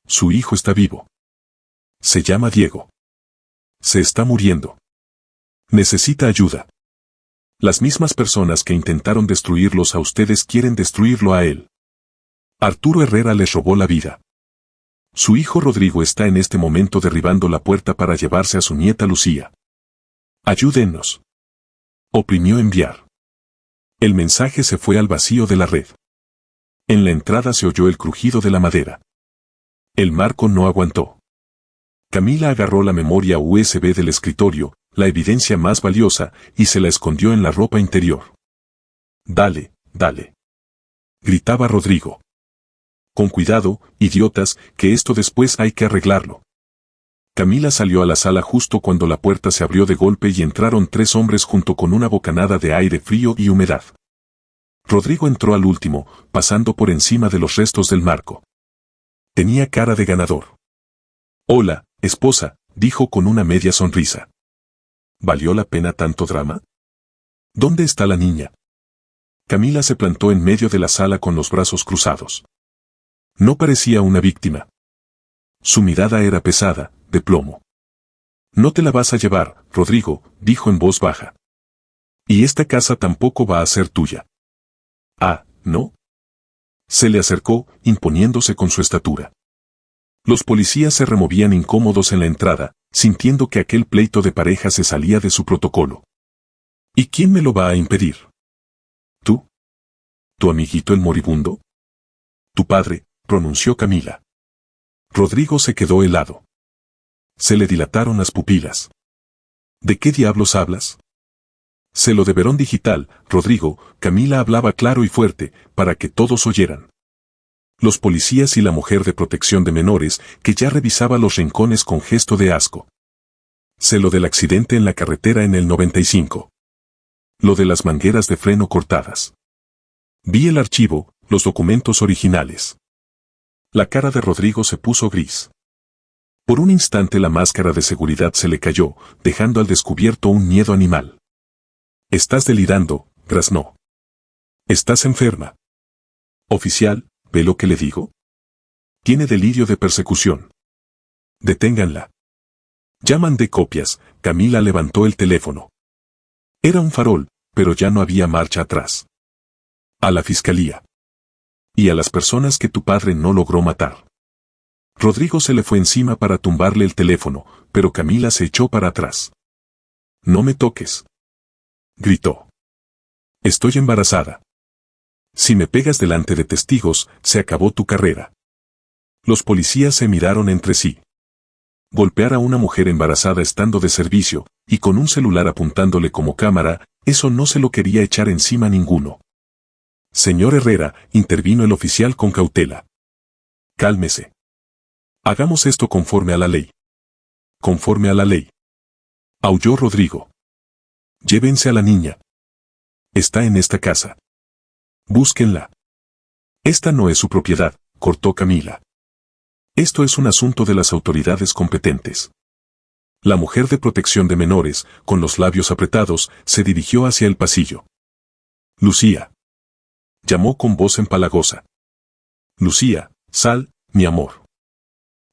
Su hijo está vivo. Se llama Diego. Se está muriendo. Necesita ayuda. Las mismas personas que intentaron destruirlos a ustedes quieren destruirlo a él. Arturo Herrera les robó la vida. Su hijo Rodrigo está en este momento derribando la puerta para llevarse a su nieta Lucía. Ayúdennos. Oprimió enviar. El mensaje se fue al vacío de la red. En la entrada se oyó el crujido de la madera. El marco no aguantó. Camila agarró la memoria USB del escritorio, la evidencia más valiosa, y se la escondió en la ropa interior. Dale, dale. Gritaba Rodrigo. Con cuidado, idiotas, que esto después hay que arreglarlo. Camila salió a la sala justo cuando la puerta se abrió de golpe y entraron 3 hombres junto con una bocanada de aire frío y humedad. Rodrigo entró al último, pasando por encima de los restos del marco. Tenía cara de ganador. Hola, esposa, dijo con una media sonrisa. ¿Valió la pena tanto drama? ¿Dónde está la niña? Camila se plantó en medio de la sala con los brazos cruzados. No parecía una víctima. Su mirada era pesada, de plomo. No te la vas a llevar, Rodrigo, dijo en voz baja. Y esta casa tampoco va a ser tuya. Ah, ¿no? Se le acercó, imponiéndose con su estatura. Los policías se removían incómodos en la entrada, sintiendo que aquel pleito de pareja se salía de su protocolo. ¿Y quién me lo va a impedir? ¿Tú? ¿Tu amiguito el moribundo? Tu padre, pronunció Camila. Rodrigo se quedó helado. Se le dilataron las pupilas. ¿De qué diablos hablas? Se lo de Verón Digital, Rodrigo, Camila hablaba claro y fuerte, para que todos oyeran. Los policías y la mujer de protección de menores, que ya revisaba los rincones con gesto de asco. Sé lo del accidente en la carretera en el 95. Lo de las mangueras de freno cortadas. Vi el archivo, los documentos originales. La cara de Rodrigo se puso gris. Por un instante la máscara de seguridad se le cayó, dejando al descubierto un miedo animal. Estás delirando, graznó. Estás enferma. Oficial, ¿ve lo que le digo? Tiene delirio de persecución. Deténganla. Ya mandé copias, Camila levantó el teléfono. Era un farol, pero ya no había marcha atrás. A la fiscalía. Y a las personas que tu padre no logró matar. Rodrigo se le fue encima para tumbarle el teléfono, pero Camila se echó para atrás. No me toques. Gritó. Estoy embarazada. Si me pegas delante de testigos, se acabó tu carrera. Los policías se miraron entre sí. Golpear a una mujer embarazada estando de servicio, y con un celular apuntándole como cámara, eso no se lo quería echar encima ninguno. Señor Herrera, intervino el oficial con cautela. Cálmese. Hagamos esto conforme a la ley. Conforme a la ley. Aulló Rodrigo. Llévense a la niña. Está en esta casa. Búsquenla. Esta no es su propiedad, cortó Camila. Esto es un asunto de las autoridades competentes. La mujer de protección de menores, con los labios apretados, se dirigió hacia el pasillo. Lucía. Llamó con voz empalagosa. Lucía, sal, mi amor.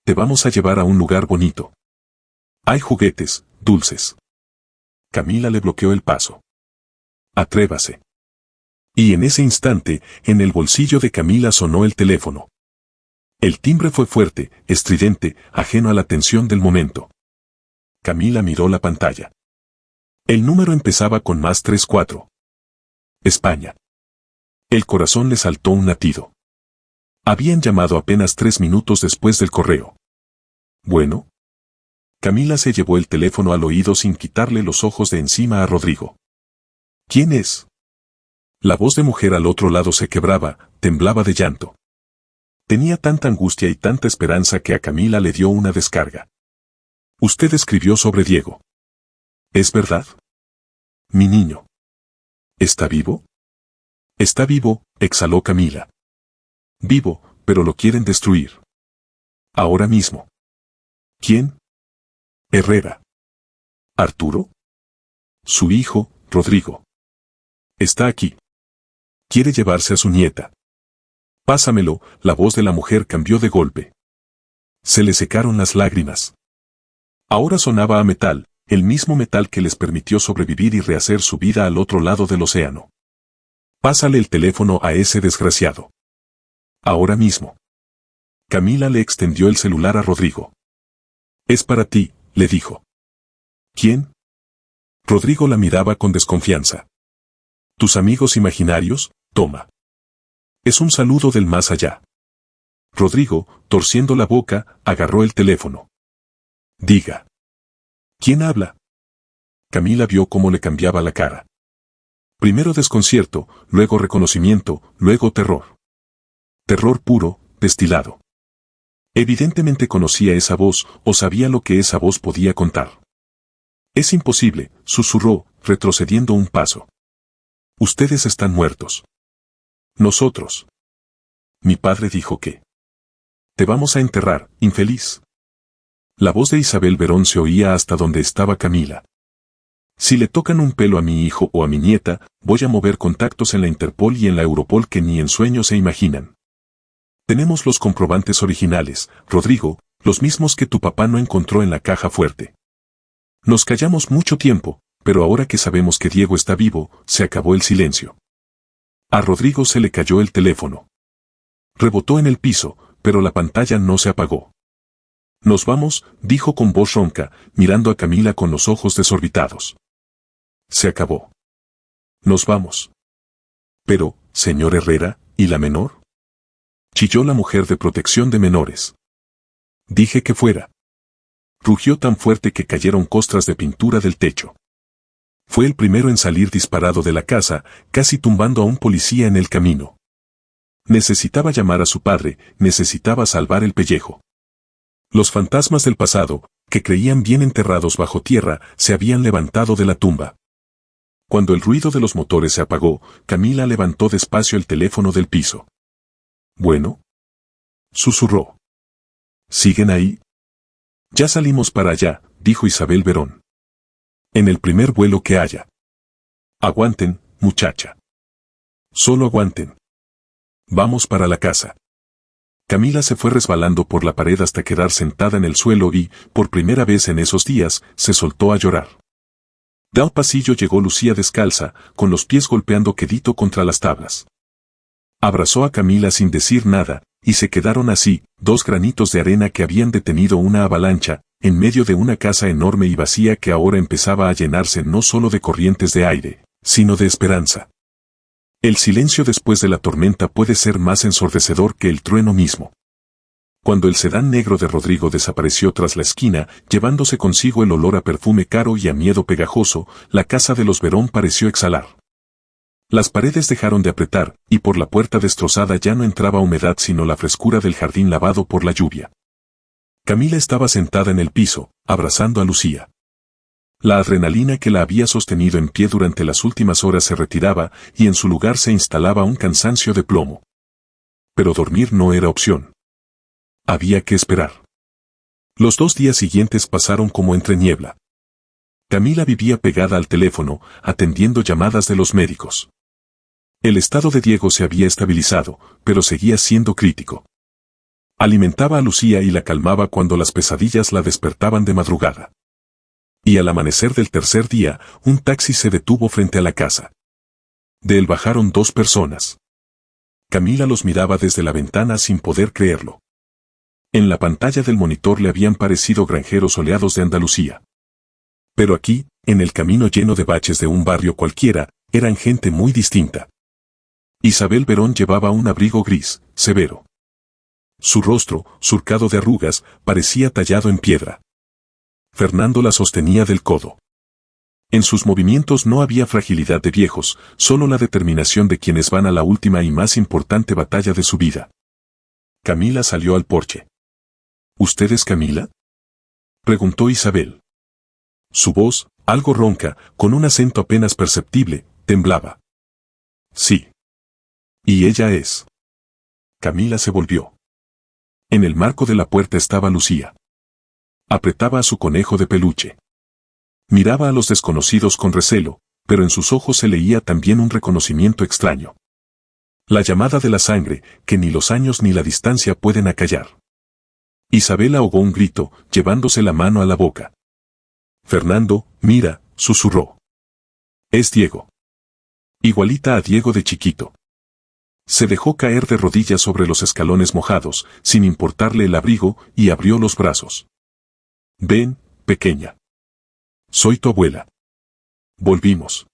Te vamos a llevar a un lugar bonito. Hay juguetes, dulces. Camila le bloqueó el paso. Atrévase. Y en ese instante, en el bolsillo de Camila sonó el teléfono. El timbre fue fuerte, estridente, ajeno a la tensión del momento. Camila miró la pantalla. El número empezaba con +34. España. El corazón le saltó un latido. Habían llamado apenas 3 minutos después del correo. Bueno. Camila se llevó el teléfono al oído sin quitarle los ojos de encima a Rodrigo. ¿Quién es? La voz de mujer al otro lado se quebraba, temblaba de llanto. Tenía tanta angustia y tanta esperanza que a Camila le dio una descarga. Usted escribió sobre Diego. ¿Es verdad? Mi niño. ¿Está vivo? Está vivo, exhaló Camila. Vivo, pero lo quieren destruir. Ahora mismo. ¿Quién? Herrera. ¿Arturo? Su hijo, Rodrigo. Está aquí. Quiere llevarse a su nieta. Pásamelo, la voz de la mujer cambió de golpe. Se le secaron las lágrimas. Ahora sonaba a metal, el mismo metal que les permitió sobrevivir y rehacer su vida al otro lado del océano. Pásale el teléfono a ese desgraciado. Ahora mismo. Camila le extendió el celular a Rodrigo. Es para ti, le dijo. ¿Quién? Rodrigo la miraba con desconfianza. Tus amigos imaginarios, toma. Es un saludo del más allá. Rodrigo, torciendo la boca, agarró el teléfono. Diga. ¿Quién habla? Camila vio cómo le cambiaba la cara. Primero desconcierto, luego reconocimiento, luego terror. Terror puro, destilado. Evidentemente conocía esa voz o sabía lo que esa voz podía contar. Es imposible, susurró, retrocediendo un paso. Ustedes están muertos. Nosotros. Mi padre dijo que. Te vamos a enterrar, infeliz. La voz de Isabel Verón se oía hasta donde estaba Camila. Si le tocan un pelo a mi hijo o a mi nieta, voy a mover contactos en la Interpol y en la Europol que ni en sueños se imaginan. Tenemos los comprobantes originales, Rodrigo, los mismos que tu papá no encontró en la caja fuerte. Nos callamos mucho tiempo, pero ahora que sabemos que Diego está vivo, se acabó el silencio. A Rodrigo se le cayó el teléfono. Rebotó en el piso, pero la pantalla no se apagó. Nos vamos, dijo con voz ronca, mirando a Camila con los ojos desorbitados. Se acabó. Nos vamos. Pero, señor Herrera, ¿y la menor? Chilló la mujer de protección de menores. Dije que fuera. Rugió tan fuerte que cayeron costras de pintura del techo. Fue el primero en salir disparado de la casa, casi tumbando a un policía en el camino. Necesitaba llamar a su padre, necesitaba salvar el pellejo. Los fantasmas del pasado, que creían bien enterrados bajo tierra, se habían levantado de la tumba. Cuando el ruido de los motores se apagó, Camila levantó despacio el teléfono del piso. Bueno. Susurró. ¿Siguen ahí? Ya salimos para allá, dijo Isabel Verón. En el primer vuelo que haya. Aguanten, muchacha. Solo aguanten. Vamos para la casa. Camila se fue resbalando por la pared hasta quedar sentada en el suelo y, por primera vez en esos días, se soltó a llorar. Del pasillo llegó Lucía descalza, con los pies golpeando quedito contra las tablas. Abrazó a Camila sin decir nada, y se quedaron así, dos granitos de arena que habían detenido una avalancha, en medio de una casa enorme y vacía que ahora empezaba a llenarse no solo de corrientes de aire, sino de esperanza. El silencio después de la tormenta puede ser más ensordecedor que el trueno mismo. Cuando el sedán negro de Rodrigo desapareció tras la esquina, llevándose consigo el olor a perfume caro y a miedo pegajoso, la casa de los Verón pareció exhalar. Las paredes dejaron de apretar, y por la puerta destrozada ya no entraba humedad sino la frescura del jardín lavado por la lluvia. Camila estaba sentada en el piso, abrazando a Lucía. La adrenalina que la había sostenido en pie durante las últimas horas se retiraba, y en su lugar se instalaba un cansancio de plomo. Pero dormir no era opción. Había que esperar. Los 2 días siguientes pasaron como entre niebla. Camila vivía pegada al teléfono, atendiendo llamadas de los médicos. El estado de Diego se había estabilizado, pero seguía siendo crítico. Alimentaba a Lucía y la calmaba cuando las pesadillas la despertaban de madrugada. Y al amanecer del tercer día, un taxi se detuvo frente a la casa. De él bajaron 2 personas. Camila los miraba desde la ventana sin poder creerlo. En la pantalla del monitor le habían parecido granjeros soleados de Andalucía. Pero aquí, en el camino lleno de baches de un barrio cualquiera, eran gente muy distinta. Isabel Verón llevaba un abrigo gris, severo. Su rostro, surcado de arrugas, parecía tallado en piedra. Fernando la sostenía del codo. En sus movimientos no había fragilidad de viejos, solo la determinación de quienes van a la última y más importante batalla de su vida. Camila salió al porche. ¿Usted es Camila?, preguntó Isabel. Su voz, algo ronca, con un acento apenas perceptible, temblaba. Sí. ¿Y ella es? Camila se volvió. En el marco de la puerta estaba Lucía. Apretaba a su conejo de peluche. Miraba a los desconocidos con recelo, pero en sus ojos se leía también un reconocimiento extraño. La llamada de la sangre, que ni los años ni la distancia pueden acallar. Isabel ahogó un grito, llevándose la mano a la boca. Fernando, mira, susurró. Es Diego. Igualita a Diego de chiquito. Se dejó caer de rodillas sobre los escalones mojados, sin importarle el abrigo, y abrió los brazos. Ven, pequeña. Soy tu abuela. Volvimos.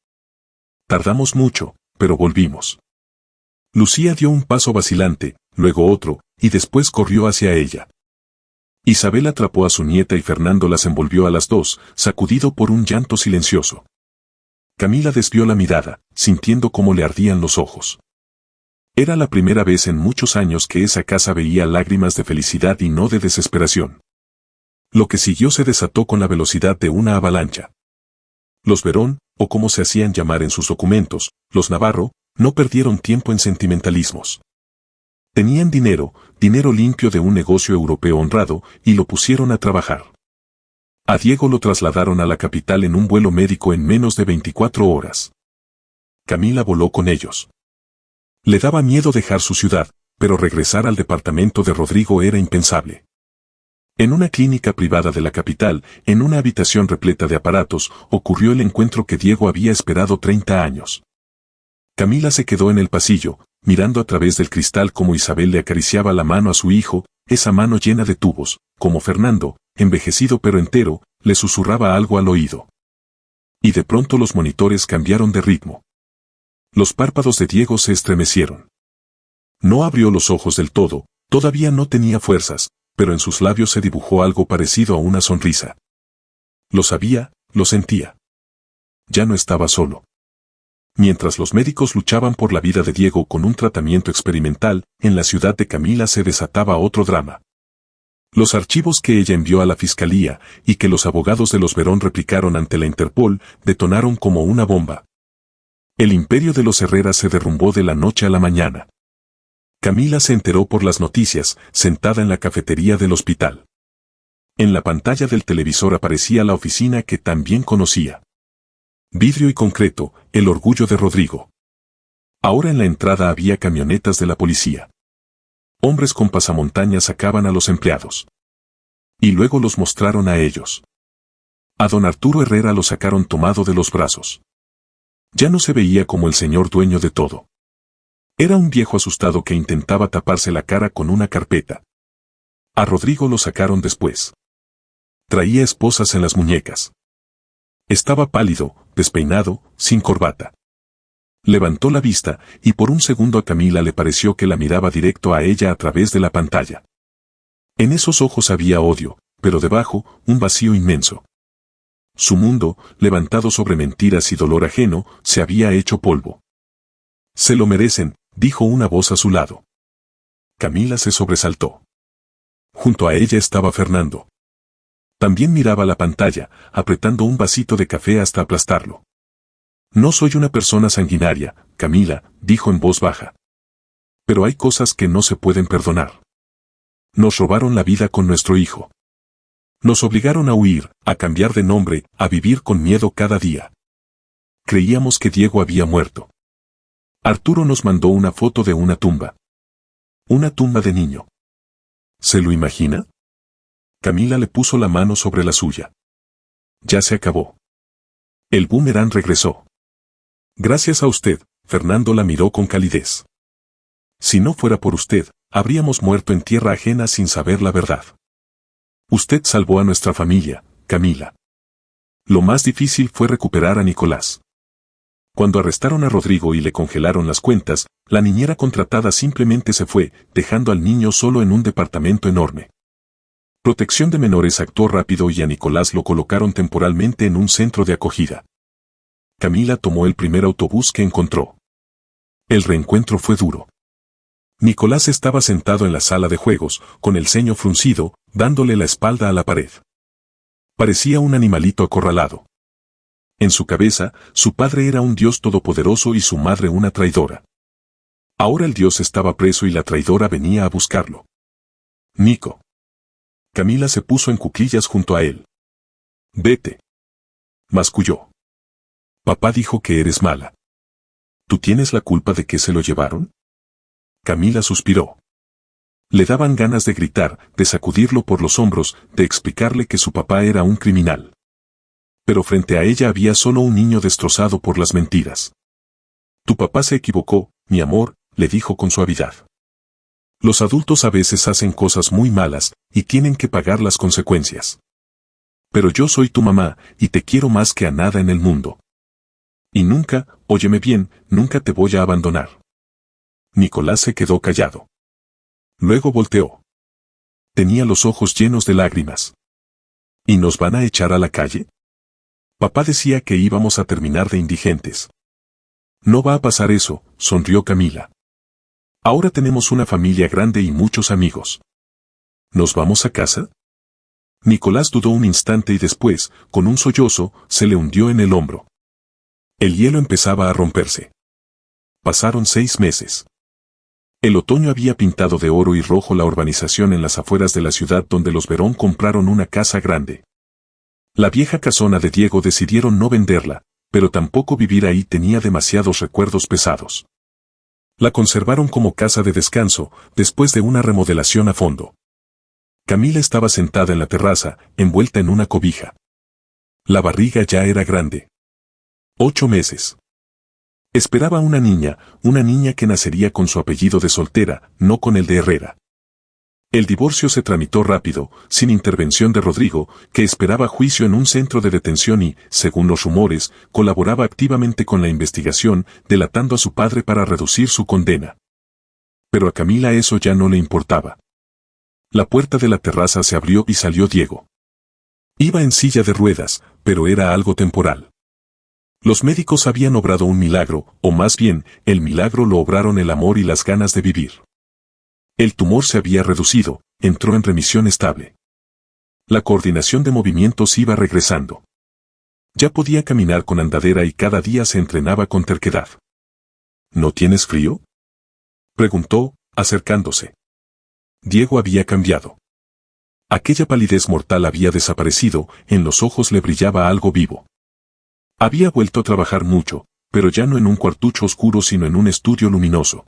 Tardamos mucho, pero volvimos. Lucía dio un paso vacilante, luego otro, y después corrió hacia ella. Isabel atrapó a su nieta y Fernando las envolvió a las dos, sacudido por un llanto silencioso. Camila desvió la mirada, sintiendo cómo le ardían los ojos. Era la primera vez en muchos años que esa casa veía lágrimas de felicidad y no de desesperación. Lo que siguió se desató con la velocidad de una avalancha. Los Verón, o como se hacían llamar en sus documentos, los Navarro, no perdieron tiempo en sentimentalismos. Tenían dinero limpio de un negocio europeo honrado, y lo pusieron a trabajar. A Diego lo trasladaron a la capital en un vuelo médico en menos de 24 horas. Camila voló con ellos. Le daba miedo dejar su ciudad, pero regresar al departamento de Rodrigo era impensable. En una clínica privada de la capital, en una habitación repleta de aparatos, ocurrió el encuentro que Diego había esperado 30 años. Camila se quedó en el pasillo, mirando a través del cristal como Isabel le acariciaba la mano a su hijo, esa mano llena de tubos, como Fernando, envejecido pero entero, le susurraba algo al oído. Y de pronto los monitores cambiaron de ritmo. Los párpados de Diego se estremecieron. No abrió los ojos del todo, todavía no tenía fuerzas, pero en sus labios se dibujó algo parecido a una sonrisa. Lo sabía, lo sentía. Ya no estaba solo. Mientras los médicos luchaban por la vida de Diego con un tratamiento experimental, en la ciudad de Camila se desataba otro drama. Los archivos que ella envió a la fiscalía, y que los abogados de los Verón replicaron ante la Interpol, detonaron como una bomba. El imperio de los Herrera se derrumbó de la noche a la mañana. Camila se enteró por las noticias, sentada en la cafetería del hospital. En la pantalla del televisor aparecía la oficina que también conocía. Vidrio y concreto, el orgullo de Rodrigo. Ahora en la entrada había camionetas de la policía. Hombres con pasamontañas sacaban a los empleados. Y luego los mostraron a ellos. A don Arturo Herrera lo sacaron tomado de los brazos. Ya no se veía como el señor dueño de todo. Era un viejo asustado que intentaba taparse la cara con una carpeta. A Rodrigo lo sacaron después. Traía esposas en las muñecas. Estaba pálido, despeinado, sin corbata. Levantó la vista, y por un segundo a Camila le pareció que la miraba directo a ella a través de la pantalla. En esos ojos había odio, pero debajo, un vacío inmenso. Su mundo, levantado sobre mentiras y dolor ajeno, se había hecho polvo. Se lo merecen, dijo una voz a su lado. Camila se sobresaltó. Junto a ella estaba Fernando. También miraba la pantalla, apretando un vasito de café hasta aplastarlo. No soy una persona sanguinaria, Camila, dijo en voz baja. Pero hay cosas que no se pueden perdonar. Nos robaron la vida con nuestro hijo. Nos obligaron a huir, a cambiar de nombre, a vivir con miedo cada día. Creíamos que Diego había muerto. Arturo nos mandó una foto de una tumba. Una tumba de niño. ¿Se lo imagina? Camila le puso la mano sobre la suya. Ya se acabó. El boomerang regresó. Gracias a usted, Fernando la miró con calidez. Si no fuera por usted, habríamos muerto en tierra ajena sin saber la verdad. Usted salvó a nuestra familia, Camila. Lo más difícil fue recuperar a Nicolás. Cuando arrestaron a Rodrigo y le congelaron las cuentas, la niñera contratada simplemente se fue, dejando al niño solo en un departamento enorme. Protección de Menores actuó rápido y a Nicolás lo colocaron temporalmente en un centro de acogida. Camila tomó el primer autobús que encontró. El reencuentro fue duro. Nicolás estaba sentado en la sala de juegos, con el ceño fruncido, dándole la espalda a la pared. Parecía un animalito acorralado. En su cabeza, su padre era un dios todopoderoso y su madre una traidora. Ahora el dios estaba preso y la traidora venía a buscarlo. Nico. Camila se puso en cuclillas junto a él. Vete. Masculló. Papá dijo que eres mala. ¿Tú tienes la culpa de que se lo llevaron? Camila suspiró. Le daban ganas de gritar, de sacudirlo por los hombros, de explicarle que su papá era un criminal. Pero frente a ella había solo un niño destrozado por las mentiras. Tu papá se equivocó, mi amor, le dijo con suavidad. Los adultos a veces hacen cosas muy malas, y tienen que pagar las consecuencias. Pero yo soy tu mamá, y te quiero más que a nada en el mundo. Y nunca, óyeme bien, nunca te voy a abandonar. Nicolás se quedó callado. Luego volteó. Tenía los ojos llenos de lágrimas. ¿Y nos van a echar a la calle? Papá decía que íbamos a terminar de indigentes. No va a pasar eso, sonrió Camila. Ahora tenemos una familia grande y muchos amigos. ¿Nos vamos a casa? Nicolás dudó un instante y después, con un sollozo, se le hundió en el hombro. El hielo empezaba a romperse. Pasaron 6 meses. El otoño había pintado de oro y rojo la urbanización en las afueras de la ciudad donde los Verón compraron una casa grande. La vieja casona de Diego decidieron no venderla, pero tampoco vivir ahí tenía demasiados recuerdos pesados. La conservaron como casa de descanso, después de una remodelación a fondo. Camila estaba sentada en la terraza, envuelta en una cobija. La barriga ya era grande. 8 meses. Esperaba una niña que nacería con su apellido de soltera, no con el de Herrera. El divorcio se tramitó rápido, sin intervención de Rodrigo, que esperaba juicio en un centro de detención y, según los rumores, colaboraba activamente con la investigación, delatando a su padre para reducir su condena. Pero a Camila eso ya no le importaba. La puerta de la terraza se abrió y salió Diego. Iba en silla de ruedas, pero era algo temporal. Los médicos habían obrado un milagro, o más bien, el milagro lo obraron el amor y las ganas de vivir. El tumor se había reducido, entró en remisión estable. La coordinación de movimientos iba regresando. Ya podía caminar con andadera y cada día se entrenaba con terquedad. ¿No tienes frío?, preguntó, acercándose. Diego había cambiado. Aquella palidez mortal había desaparecido, en los ojos le brillaba algo vivo. Había vuelto a trabajar mucho, pero ya no en un cuartucho oscuro sino en un estudio luminoso.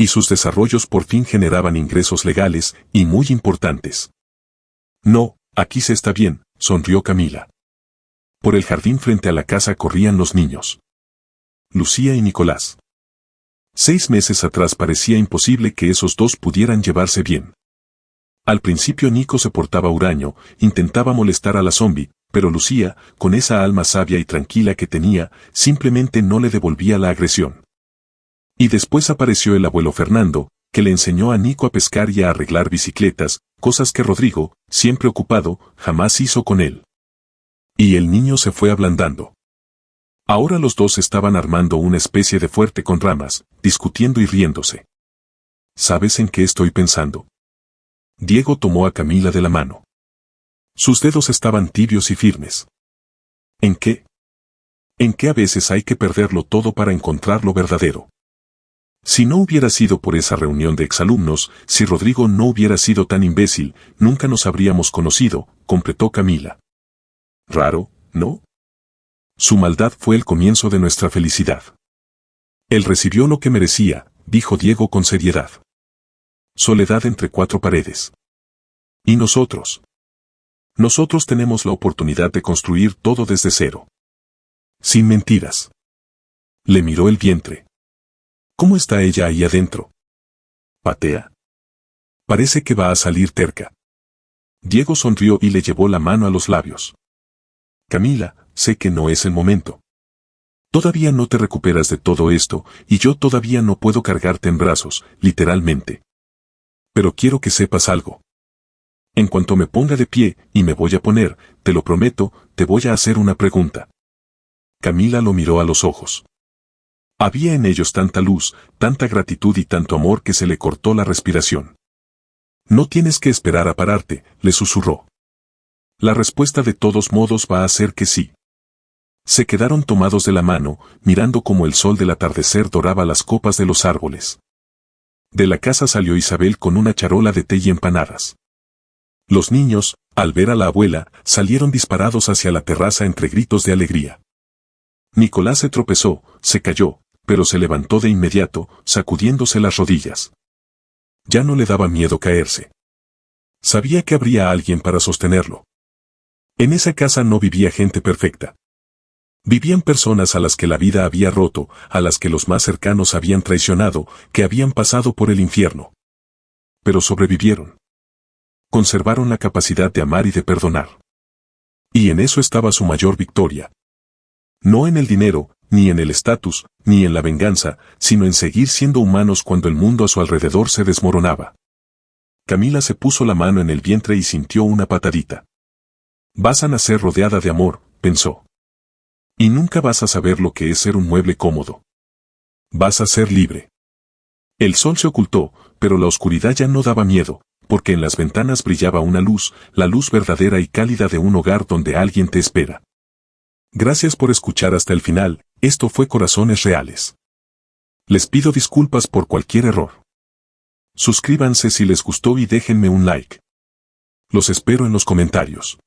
Y sus desarrollos por fin generaban ingresos legales, y muy importantes. No, aquí se está bien, sonrió Camila. Por el jardín frente a la casa corrían los niños. Lucía y Nicolás. 6 meses atrás parecía imposible que esos dos pudieran llevarse bien. Al principio Nico se portaba huraño, intentaba molestar a la zombi, pero Lucía, con esa alma sabia y tranquila que tenía, simplemente no le devolvía la agresión. Y después apareció el abuelo Fernando, que le enseñó a Nico a pescar y a arreglar bicicletas, cosas que Rodrigo, siempre ocupado, jamás hizo con él. Y el niño se fue ablandando. Ahora los dos estaban armando una especie de fuerte con ramas, discutiendo y riéndose. ¿Sabes en qué estoy pensando? Diego tomó a Camila de la mano. Sus dedos estaban tibios y firmes. ¿En qué? En que a veces hay que perderlo todo para encontrar lo verdadero. Si no hubiera sido por esa reunión de exalumnos, si Rodrigo no hubiera sido tan imbécil, nunca nos habríamos conocido, completó Camila. Raro, ¿no? Su maldad fue el comienzo de nuestra felicidad. Él recibió lo que merecía, dijo Diego con seriedad. Soledad entre 4 paredes. ¿Y nosotros? Nosotros tenemos la oportunidad de construir todo desde cero. Sin mentiras. Le miró el vientre. ¿Cómo está ella ahí adentro? ¿Patea? Parece que va a salir terca. Diego sonrió y le llevó la mano a los labios. Camila, sé que no es el momento. Todavía no te recuperas de todo esto, y yo todavía no puedo cargarte en brazos, literalmente. Pero quiero que sepas algo. En cuanto me ponga de pie, y me voy a poner, te lo prometo, te voy a hacer una pregunta. Camila lo miró a los ojos. Había en ellos tanta luz, tanta gratitud y tanto amor que se le cortó la respiración. No tienes que esperar a pararte, le susurró. La respuesta de todos modos va a ser que sí. Se quedaron tomados de la mano, mirando cómo el sol del atardecer doraba las copas de los árboles. De la casa salió Isabel con una charola de té y empanadas. Los niños, al ver a la abuela, salieron disparados hacia la terraza entre gritos de alegría. Nicolás se tropezó, se cayó, pero se levantó de inmediato, sacudiéndose las rodillas. Ya no le daba miedo caerse. Sabía que habría alguien para sostenerlo. En esa casa no vivía gente perfecta. Vivían personas a las que la vida había roto, a las que los más cercanos habían traicionado, que habían pasado por el infierno. Pero sobrevivieron. Conservaron la capacidad de amar y de perdonar. Y en eso estaba su mayor victoria. No en el dinero, ni en el estatus, ni en la venganza, sino en seguir siendo humanos cuando el mundo a su alrededor se desmoronaba. Camila se puso la mano en el vientre y sintió una patadita. Vas a nacer rodeada de amor, pensó. Y nunca vas a saber lo que es ser un mueble cómodo. Vas a ser libre. El sol se ocultó, pero la oscuridad ya no daba miedo, porque en las ventanas brillaba una luz, la luz verdadera y cálida de un hogar donde alguien te espera. Gracias por escuchar hasta el final, esto fue Corazones Reales. Les pido disculpas por cualquier error. Suscríbanse si les gustó y déjenme un like. Los espero en los comentarios.